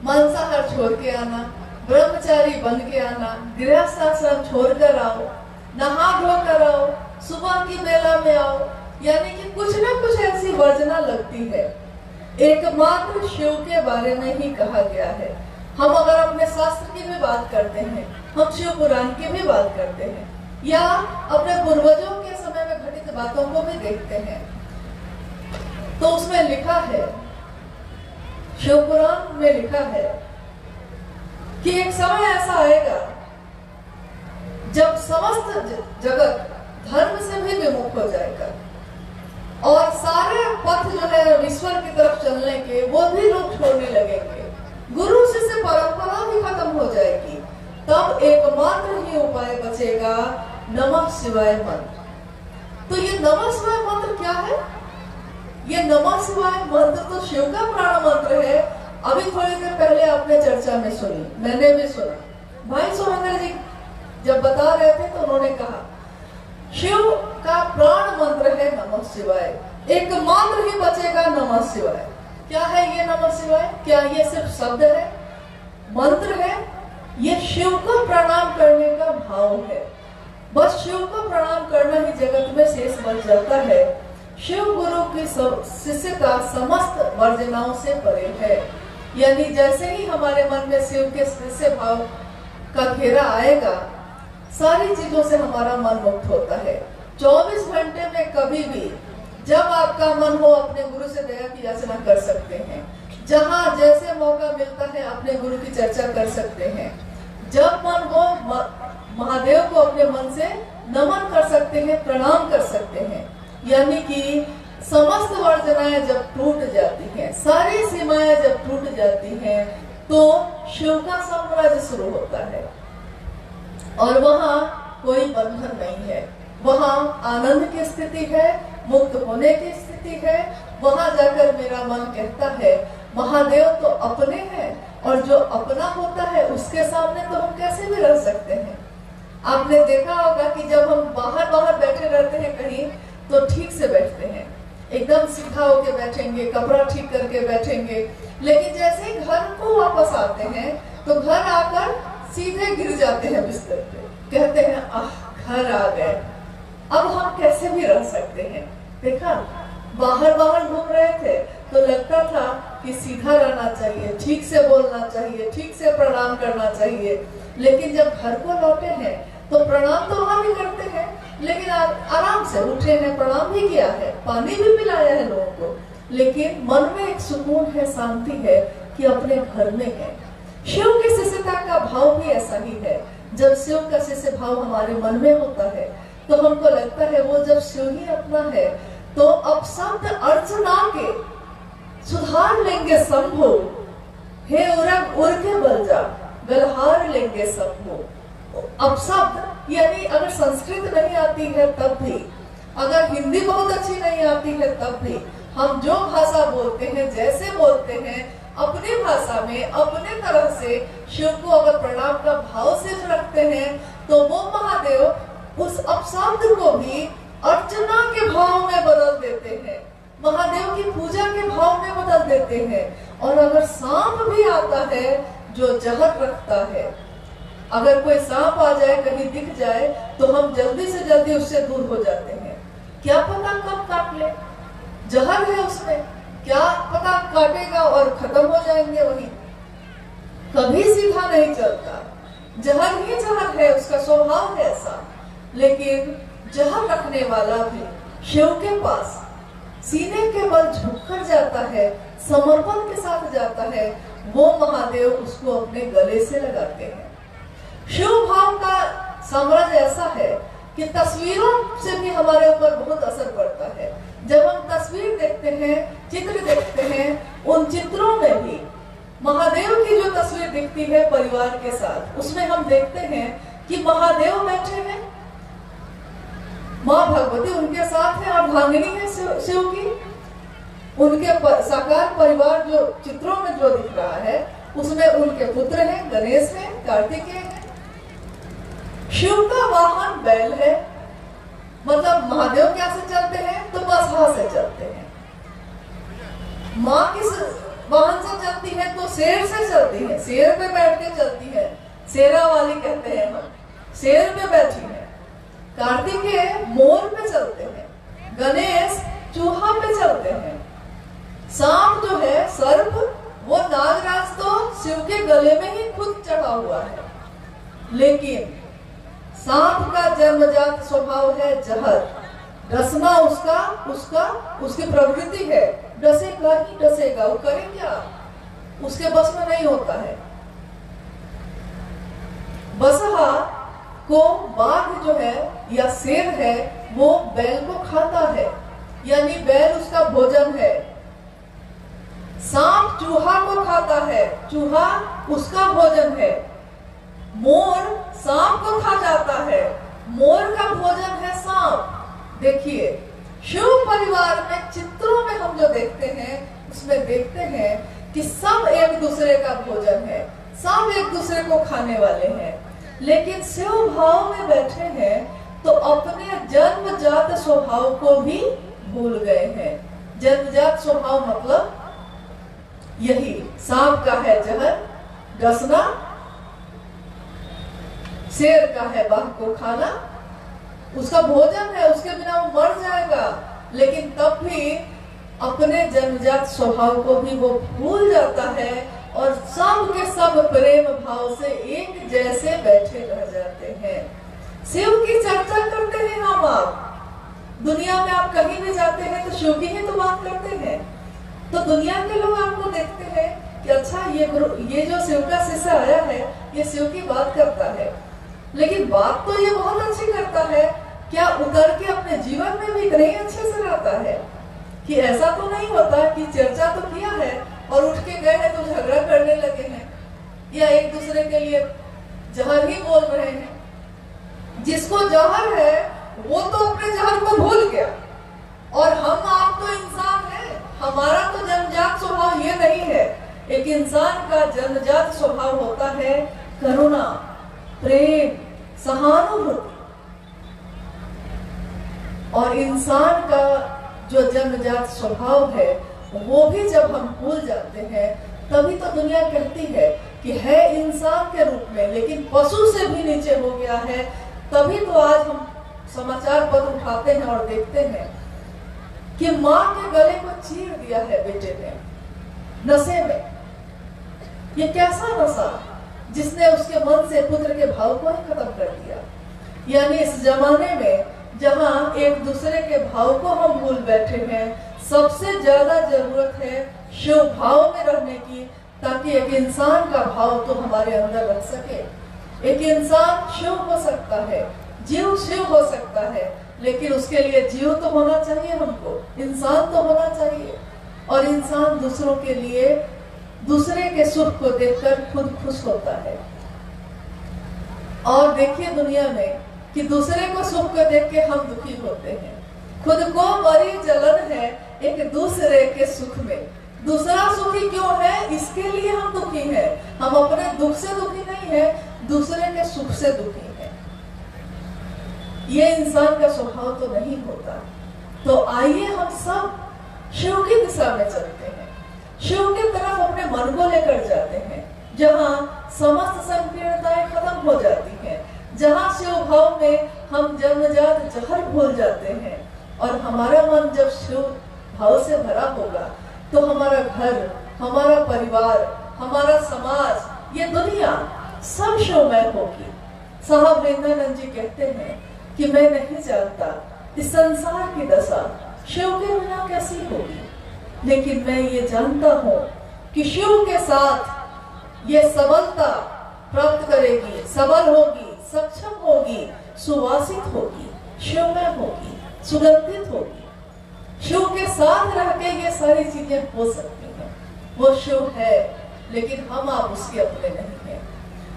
Speaker 1: मांसाहार छोड़ के आना, ब्रह्मचारी बन के आना, गृहस्थ आश्रम छोड़ कर आओ, नहा धो कर आओ, सुबह की बेला में आओ, यानी कि कुछ ना कुछ ऐसी वर्जना लगती है। एकमात्र शिव के बारे में ही कहा गया है। हम अगर अपने शास्त्र की भी बात करते हैं, हम शिव पुराण की भी बात करते हैं, या अपने पूर्वजों के समय में घटित बातों को भी देखते हैं, तो उसमें लिखा है, शिव पुराण में लिखा है कि एक समय ऐसा आएगा जब समस्त जगत धर्म से भी विमुख हो जाएगा और सारे पथ जो है ईश्वर की तरफ चलने के वो भी लोग छोड़ने लगेंगे। गुरु शिष्य परंपरा भी खत्म हो जाएगी। तब एकमात्र ही उपाय बचेगा नमः शिवाय मंत्र। तो ये नमः शिवाय मंत्र क्या है? ये नमः शिवाय मंत्र तो शिव का प्राण मंत्र है। अभी थोड़ी देर पहले आपने चर्चा में सुनी, मैंने भी सुना। भाई सोमेंद्र जी जब बता रहे थे तो उन्होंने कहा शिव का प्राण मंत्र है नमः शिवाय, एकमात्र ही बचेगा नमः शिवाय। क्या है ये नमः शिवाय? क्या ये सिर्फ शब्द है, मंत्र है? ये शिव को प्रणाम करने का भाव है। बस शिव को प्रणाम करना ही जगत में शेष बच जाता है। शिव गुरु की शिष्यता समस्त वर्जनाओं से परे है। यानी जैसे ही हमारे मन में शिव के शिष्य भाव का घेरा आएगा, सारी चीजों से हमारा मन मुक्त होता है। 24 घंटे में कभी भी जब आपका मन हो अपने गुरु से दया की याचना कर सकते हैं। जहां जैसे मौका मिलता है अपने गुरु की चर्चा कर सकते हैं। जब मन हो महादेव को अपने मन से नमन कर सकते हैं, प्रणाम कर सकते हैं। यानी कि समस्त वर्जनाएं जब टूट जाती हैं, सारी सीमाएं जब टूट जाती हैं, तो शिव का साम्राज्य शुरू होता है और वहां कोई बंधन नहीं है। वहां आनंद की स्थिति है, मुक्त होने की स्थिति है। वहां जाकर मेरा मन कहता है महादेव तो अपने हैं और जो अपना होता है उसके सामने तो हम कैसे भी रह सकते हैं। आपने देखा होगा कि जब हम बाहर बैठे रहते हैं कहीं तो ठीक से बैठते हैं, एकदम सीधा होके बैठेंगे, कपड़ा ठीक करके बैठेंगे। लेकिन जैसे ही घर को वापस आते हैं तो घर आकर सीधे गिर जाते हैं बिस्तर पे, कहते हैं आह घर आ गए, अब हम कैसे भी रह सकते हैं। देखा, बाहर घूम रहे थे तो लगता था कि सीधा रहना चाहिए, ठीक से बोलना चाहिए, ठीक से प्रणाम करना चाहिए। लेकिन जब घर को लौटे हैं तो प्रणाम तो वहां भी करते हैं, लेकिन आराम से उठे हैं, प्रणाम भी किया है, पानी भी पिलाया है लोगों को, लेकिन मन में एक सुकून है, शांति है कि अपने घर में है। शिव की शिष्यता का भाव भी ऐसा ही है। जब शिव का शिष्य भाव हमारे मन में होता है तो हमको लगता है वो जब शिव ही अपना है तो अब शब्द अर्चना के सुधार लेंगे शंभो, हे उरग उर के बल जा गलहार लेंगे शंभो। अब शब्द यानी अगर संस्कृत नहीं आती है तब भी, अगर हिंदी बहुत अच्छी नहीं आती है तब भी, हम जो भाषा बोलते हैं, जैसे बोलते हैं, अपनी भाषा में अपने तरह से शिव को अगर प्रणाम का भाव से रखते हैं तो वो महादेव उस अपशब्द को भी अर्चना के भाव में बदल देते हैं, महादेव की पूजा के भाव में बदल देते हैं। और अगर सांप भी आता है जो जहर रखता है, अगर कोई सांप आ जाए, कहीं दिख जाए, तो हम जल्दी से जल्दी उससे दूर हो जाते हैं। क्या पता कब काट ले, जहर है उसमें, क्या पता काटेगा और खत्म हो जाएंगे वही। कभी सीधा नहीं चलता, जहर ही जहर है, उसका स्वभाव है ऐसा। लेकिन जहर रखने वाला भी शिव के पास सीने के बल झुककर जाता है, समर्पण के साथ जाता है, वो महादेव उसको अपने गले से लगाते हैं। शिव भाव का साम्राज्य ऐसा है कि तस्वीरों से भी हमारे ऊपर बहुत असर पड़ता है। जब हम तस्वीर देखते हैं, चित्र देखते हैं, उन चित्रों में भी महादेव की जो तस्वीर दिखती है परिवार के साथ, उसमें हम देखते हैं कि महादेव बैठे हैं, माँ भगवती उनके साथ है, अर्धांगिनी है शिव की। उनके साकार परिवार जो चित्रों में जो दिख रहा है उसमें उनके पुत्र हैं, गणेश हैं, कार्तिकेय हैं। शिव का वाहन बैल है, मतलब महादेव कैसे चलते हैं तो बसहा से चलते हैं। माँ किस वाहन से चलती है तो शेर से चलती है, शेर पे बैठ के चलती है, शेरा वाली कहते हैं हम, शेर पे बैठी है। कार्तिकेय मोर पे चलते हैं, गणेश चूहा पे चलते हैं। सांप जो है, सर्प, वो नागराज तो शिव के गले में ही खुद चढ़ा हुआ है। लेकिन सांप का जन्मजात स्वभाव है जहर, डसना उसकी प्रवृत्ति है, डसेगा ही डसेगा, वो करे क्या, उसके बस में नहीं होता है। बसहा को बाघ जो है या शेर है वो बैल को खाता है, यानी बैल उसका भोजन है। सांप चूहा को खाता है, चूहा उसका भोजन है। मोर सांप को खा जाता है, मोर का भोजन है सांप। देखिए शिव परिवार में चित्रों में हम जो देखते हैं उसमें देखते हैं कि सब एक दूसरे का भोजन है, सब एक दूसरे को खाने वाले हैं। लेकिन शिव भाव में बैठे हैं तो अपने जन्मजात स्वभाव को भी भूल गए हैं। जन्मजात स्वभाव मतलब यही, सांप का है जहर, डसना, शेर का है बाघ को खाना, उसका भोजन है, उसके बिना वो मर जाएगा। लेकिन तब भी अपने जन्मजात स्वभाव को भी वो भूल जाता है और सब के सब प्रेम भाव से एक जैसे बैठे रह जाते हैं। शिव की चर्चा करते हैं हम, आप दुनिया में आप कहीं भी जाते हैं तो शिव की ही तो बात करते हैं। तो दुनिया के लोग आपको देखते हैं कि अच्छा ये जो शिव का शिष्य आया है ये शिव की बात करता है, लेकिन बात तो ये बहुत अच्छी करता है, क्या उतर के अपने जीवन में भी नहीं अच्छे से रहता है? कि ऐसा तो नहीं होता कि चर्चा तो किया है और उठ के गए हैं तो झगड़ा करने लगे हैं या एक दूसरे के लिए जहर ही बोल रहे हैं। जिसको जहर है वो तो अपने जहर को भूल गया, और हम आप तो इंसान हैं, हमारा तो जन्मजात स्वभाव ये नहीं है। एक इंसान का जन्मजात स्वभाव होता है करुणा, प्रेम, सहानुभूति। और इंसान का जो जन्मजात स्वभाव है वो भी जब हम भूल जाते हैं तभी तो दुनिया कहती है कि है इंसान के रूप में लेकिन पशु से भी नीचे हो गया है। तभी तो आज हम समाचार पत्र उठाते हैं और देखते हैं कि माँ के गले को चीर दिया है बेटे ने नशे में। ये कैसा नशा जिसने उसके मन से पुत्र के भाव को ही खत्म कर दिया। यानी इस जमाने में जहां एक दूसरे के भाव को हम भूल बैठे हैं, सबसे ज्यादा जरूरत है शिव भाव में रहने की, ताकि एक इंसान का भाव तो हमारे अंदर रख सके। एक इंसान शिव हो सकता है, जीव शिव हो सकता है, लेकिन उसके लिए जीव तो होना चाहिए, हमको इंसान तो होना चाहिए। और इंसान दूसरों के लिए दूसरे के सुख को देखकर खुद खुश होता है। और देखिए दुनिया में कि दूसरे को सुख को देख के हम दुखी होते हैं। खुद को बड़ी जलन है एक दूसरे के सुख में। दूसरा सुखी क्यों है इसके लिए हम दुखी हैं। हम अपने दुख से दुखी नहीं है, दूसरे के सुख से दुखी है। ये इंसान का स्वभाव तो नहीं होता। तो आइए हम सब शिव की दिशा में चलते हैं, शिव की तरफ अपने मन को लेकर जाते हैं, जहाँ समस्त संकीर्णताएं खत्म हो जाती हैं, जहाँ शिव भाव में हम जन्मजात जहर भूल जाते हैं। और हमारा मन जब शिव भाव से भरा होगा तो हमारा घर, हमारा परिवार, हमारा समाज, ये दुनिया सब शिवमय होगी। साहब वृंदानंद जी कहते हैं कि मैं नहीं जानता इस संसार की दशा शिव के बिना कैसी होगी, लेकिन मैं ये जानता हूँ कि शिव के साथ ये सबलता प्राप्त करेगी, सबल होगी, सक्षम होगी, सुवासित होगी, शिवमय होगी, सुगंधित होगी। शिव के साथ रह के ये सारी चीजें हो सकती हैं। वो शिव है लेकिन हम आप उसके अपने नहीं हैं।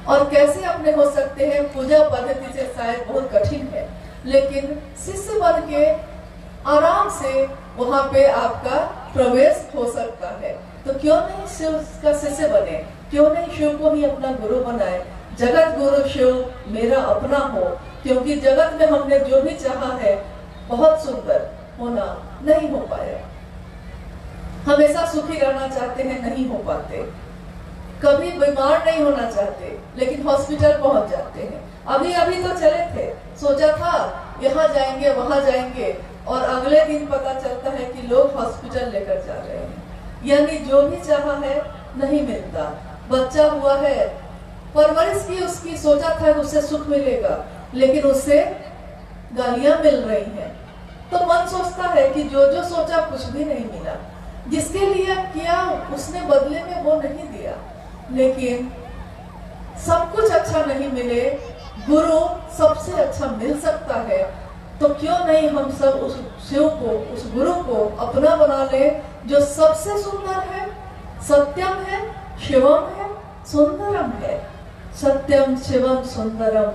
Speaker 1: और कैसे अपने हो सकते हैं, पूजा पद्धति से शायद बहुत कठिन है, लेकिन शिष्य बन के आराम से वहां पे आपका प्रवेश हो सकता है। तो क्यों नहीं शिव का शिष्य बने, क्यों नहीं शिव को ही अपना गुरु बनाए। जगत गुरु शिव मेरा अपना हो, क्योंकि जगत में हमने जो भी चाहा है बहुत सुंदर होना नहीं हो पाया। हमेशा सुखी रहना चाहते हैं, नहीं हो पाते। कभी बीमार नहीं होना चाहते, लेकिन हॉस्पिटल पहुंच जाते हैं। अभी अभी तो चले थे, सोचा था यहाँ जाएंगे वहां जाएंगे, और अगले दिन पता चलता है कि लोग हॉस्पिटल लेकर जा रहे हैं। यानी जो भी चाहा है नहीं मिलता। बच्चा हुआ है, परवरिश की उसकी, सोचा था कि उससे सुख मिलेगा, लेकिन उससे गालियां मिल रही हैं। तो मन सोचता है कि जो जो सोचा कुछ भी नहीं मिला, जिसके लिए किया उसने बदले में वो नहीं दिया। लेकिन सब कुछ अच्छा नहीं मिले, गुरु सबसे अच्छा मिल सकता है। तो क्यों नहीं हम सब उस शिव को, उस गुरु को अपना बना ले, जो सबसे सुंदर है, सत्यम है, शिवम है, सुंदरम है। सत्यम शिवम सुंदरम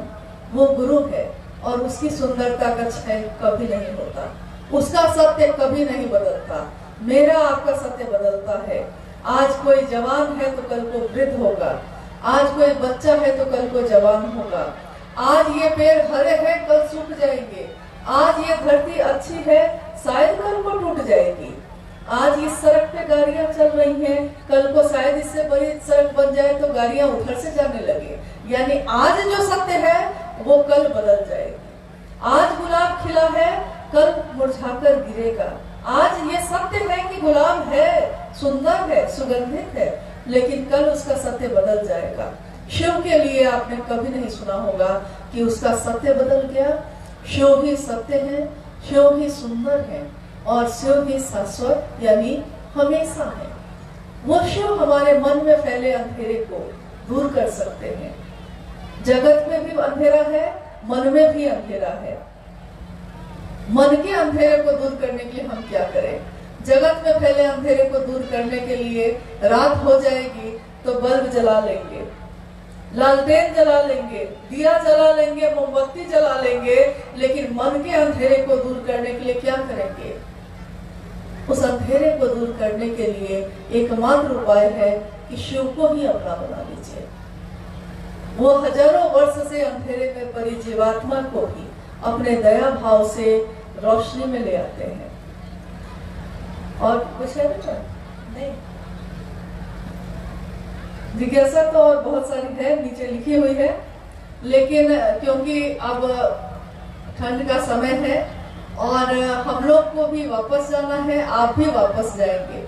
Speaker 1: वो गुरु है, और उसकी सुंदरता का क्षय कभी नहीं होता, उसका सत्य कभी नहीं बदलता। मेरा आपका सत्य बदलता है। आज कोई जवान है तो कल को वृद्ध होगा, आज कोई बच्चा है तो कल को जवान होगा। आज ये पेड़ हरे हैं, कल सूख जाएंगे। आज ये धरती अच्छी है, शायद कल को टूट जाएगी। आज इस सड़क पे गाड़ियां चल रही हैं, कल को शायद इससे बड़ी सड़क बन जाए तो गाड़ियां उधर से जाने लगे। यानी आज जो सत्य है वो कल बदल जाएगी। आज गुलाब खिला है, कल मुरझाकर गिरेगा। आज ये सत्य है कि गुलाब है, सुंदर है, सुगंधित है, लेकिन कल उसका सत्य बदल जाएगा। शिव के लिए आपने कभी नहीं सुना होगा कि उसका सत्य बदल गया। शिव ही सत्य है, शिव ही सुंदर है, और शिव ही शाश्वत यानी हमेशा है। वो शिव हमारे मन में फैले अंधेरे को दूर कर सकते हैं। जगत में भी अंधेरा है, मन में भी अंधेरा है। मन के अंधेरे को दूर करने के लिए हम क्या करें? जगत में फैले अंधेरे को दूर करने के लिए रात हो जाएगी तो बल्ब जला लेंगे, लालटेन जला लेंगे, दिया जला लेंगे, मोमबत्ती जला लेंगे, लेकिन मन के अंधेरे को दूर करने के लिए क्या करेंगे? उस अंधेरे को दूर करने के लिए एकमात्र उपाय है कि शिव को ही अपना बना लीजिए। वो हजारों वर्ष से अंधेरे में पड़ी जीवात्मा को ही अपने दया भाव से रोशनी में ले आते हैं। और कुछ है बेटा? नहीं, जिज्ञासा तो और बहुत सारी है, नीचे लिखी हुई है, लेकिन क्योंकि अब ठंड का समय है और हम लोग को भी वापस जाना है, आप भी वापस जाएंगे।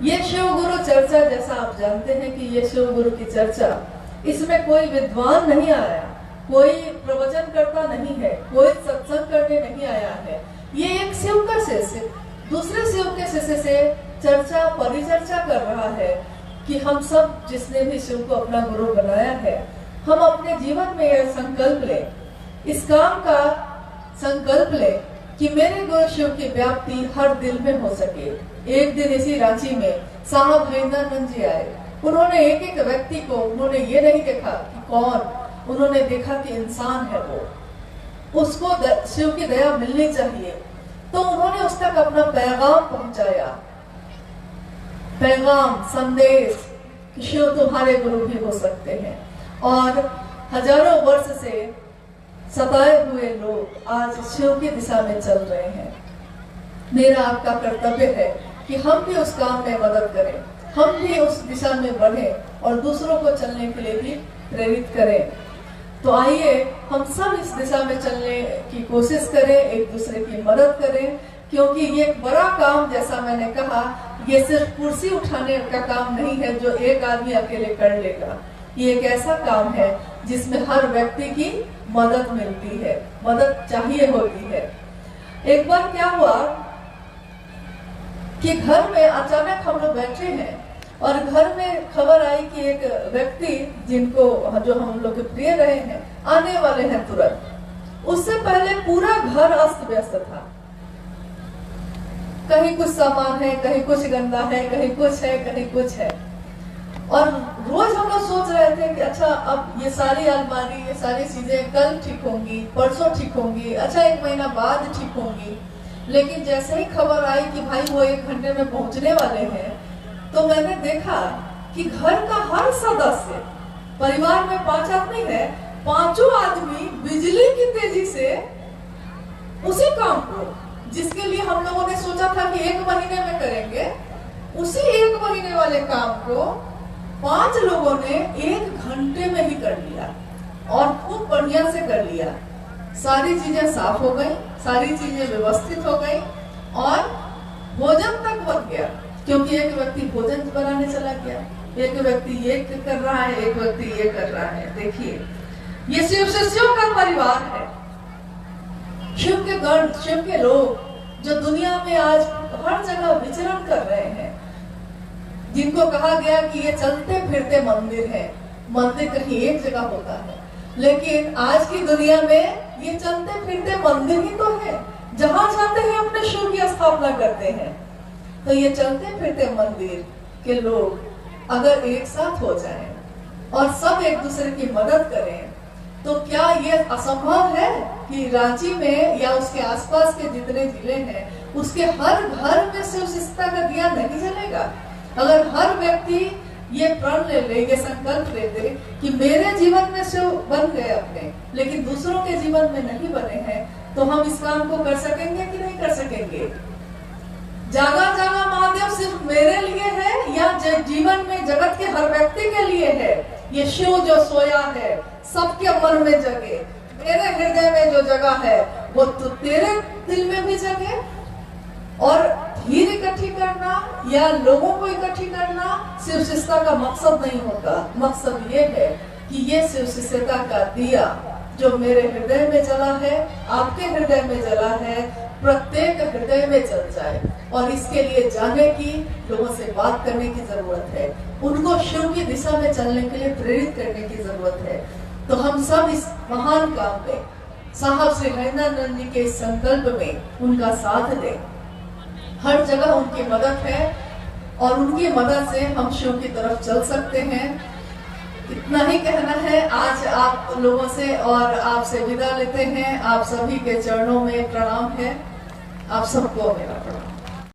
Speaker 1: ये शिव गुरु चर्चा, जैसा आप जानते हैं कि ये शिव गुरु की चर्चा, इसमें कोई विद्वान नहीं आया, कोई प्रवचन करता नहीं है, कोई सत्संग करने नहीं आया है। ये एक शिव का शिष्य दूसरे शिव के शिष्य से चर्चा, परिचर्चा कर रहा है कि हम सब जिसने भी शिव को अपना गुरु बनाया है, हम अपने जीवन में यह संकल्प लें, इस काम का संकल्प लें कि मेरे गुरु शिव की व्याप्ति हर दिल में हो सके। एक दिन इसी रांची में साहब हरिंदरानंद जी आए। उन्होंने एक एक व्यक्ति को, उन्होंने ये नहीं देखा कि कौन, उन्होंने देखा कि इंसान है वो, उसको शिव की दया मिलनी चाहिए। तो उन्होंने उस तक अपना पैगाम पहुंचाया, पैगाम, संदेश कि शिव तुम्हारे गुरु भी हो सकते हैं। और हजारों वर्ष से सताए हुए लोग आज शिव की दिशा में चल रहे हैं। मेरा आपका कर्तव्य है कि हम भी उस काम में मदद करें, हम भी उस दिशा में बढ़ें और दूसरों को चलने के लिए भी प्रेरित करें। तो आइए हम सब इस दिशा में चलने की कोशिश करें, एक दूसरे की मदद करें, क्योंकि ये एक बड़ा काम, जैसा मैंने कहा, ये सिर्फ कुर्सी उठाने का काम नहीं है जो एक आदमी अकेले कर लेगा। ये एक ऐसा काम है जिसमें हर व्यक्ति की मदद मिलती है, मदद चाहिए होती है। एक बार क्या हुआ कि घर में अचानक हम लोग बैठे हैं और घर में खबर आई कि एक व्यक्ति जिनको, जो हम लोग के प्रिय रहे हैं, आने वाले हैं तुरंत। उससे पहले पूरा घर अस्त व्यस्त था, कहीं कुछ सामान है, कहीं कुछ गंदा है, कहीं कुछ है, कहीं कुछ है। और रोज हम लोग सोच रहे थे कि अच्छा अब ये सारी अलमारी, ये सारी चीजें कल ठीक होंगी, परसों ठीक होंगी, अच्छा 1 महीना बाद ठीक होंगी। लेकिन जैसे ही खबर आई कि भाई वो 1 घंटे में पहुंचने वाले हैं, तो मैंने देखा कि घर का हर सदस्य, परिवार में 5 आदमी है, 5 आदमी बिजली की तेजी से उसी काम को, जिसके लिए हम लोगों ने सोचा था कि 1 महीने में करेंगे, उसी 1 महीने वाले काम को 5 लोगों ने 1 घंटे में ही कर लिया और खूब बढ़िया से कर लिया। सारी चीजें साफ हो गई, सारी चीजें व्यवस्थित हो गई और भोजन तक बन गया, क्योंकि एक व्यक्ति भोजन बनाने चला गया, एक व्यक्ति ये कर रहा है, एक व्यक्ति ये कर रहा है। देखिए, ये शिव शिष्यों का परिवार है। शिव के गण, शिव के लोग जो दुनिया में आज हर जगह विचरण कर रहे हैं, जिनको कहा गया कि ये चलते फिरते मंदिर है। मंदिर कहीं एक जगह होता है, लेकिन आज की दुनिया में ये चलते फिरते मंदिर ही तो है। जहां जाते हैं अपने शिव की स्थापना करते हैं। तो ये चलते फिरते मंदिर के लोग अगर एक साथ हो जाएं और सब एक दूसरे की मदद करें, तो क्या ये असंभव है कि रांची में या उसके आसपास के जितने जिले हैं, उसके हर घर में शिव शिष्टता का दिया नहीं जलेगा? अगर हर व्यक्ति ये प्रण ले ले, ये संकल्प ले ले कि मेरे जीवन में शिव बन गए अपने, लेकिन दूसरों के जीवन में नहीं बने हैं, तो हम इस काम को कर सकेंगे कि नहीं कर सकेंगे? जागा जागा महादेव सिर्फ मेरे लिए है या जीवन में जगत के हर व्यक्ति के लिए है? ये शिव जो सोया है सबके मन में जगे, मेरे हृदय में जो जगह है वो तो तेरे दिल में भी जगे। और भीड़ इकट्ठी करना या लोगों को इकट्ठी करना शिव शिष्टता का मकसद नहीं होता। मकसद ये है कि ये शिव शिष्टता का दिया जो मेरे हृदय में जला है, आपके हृदय में जला है, प्रत्येक हृदय में जल जाए। और इसके लिए जाने की, लोगों से बात करने की जरूरत है, उनको शिव की दिशा में चलने के लिए प्रेरित करने की जरूरत है। तो हम सब इस महान काम में साहब श्री हरिनारायण जी के इस संकल्प में उनका साथ दें। हर जगह उनकी मदद है और उनकी मदद से हम शिव की तरफ चल सकते हैं। इतना ही कहना है आज आप लोगों से, और आपसे विदा लेते हैं। आप सभी के चरणों में प्रणाम है। आप सबको मेरा प्रणाम।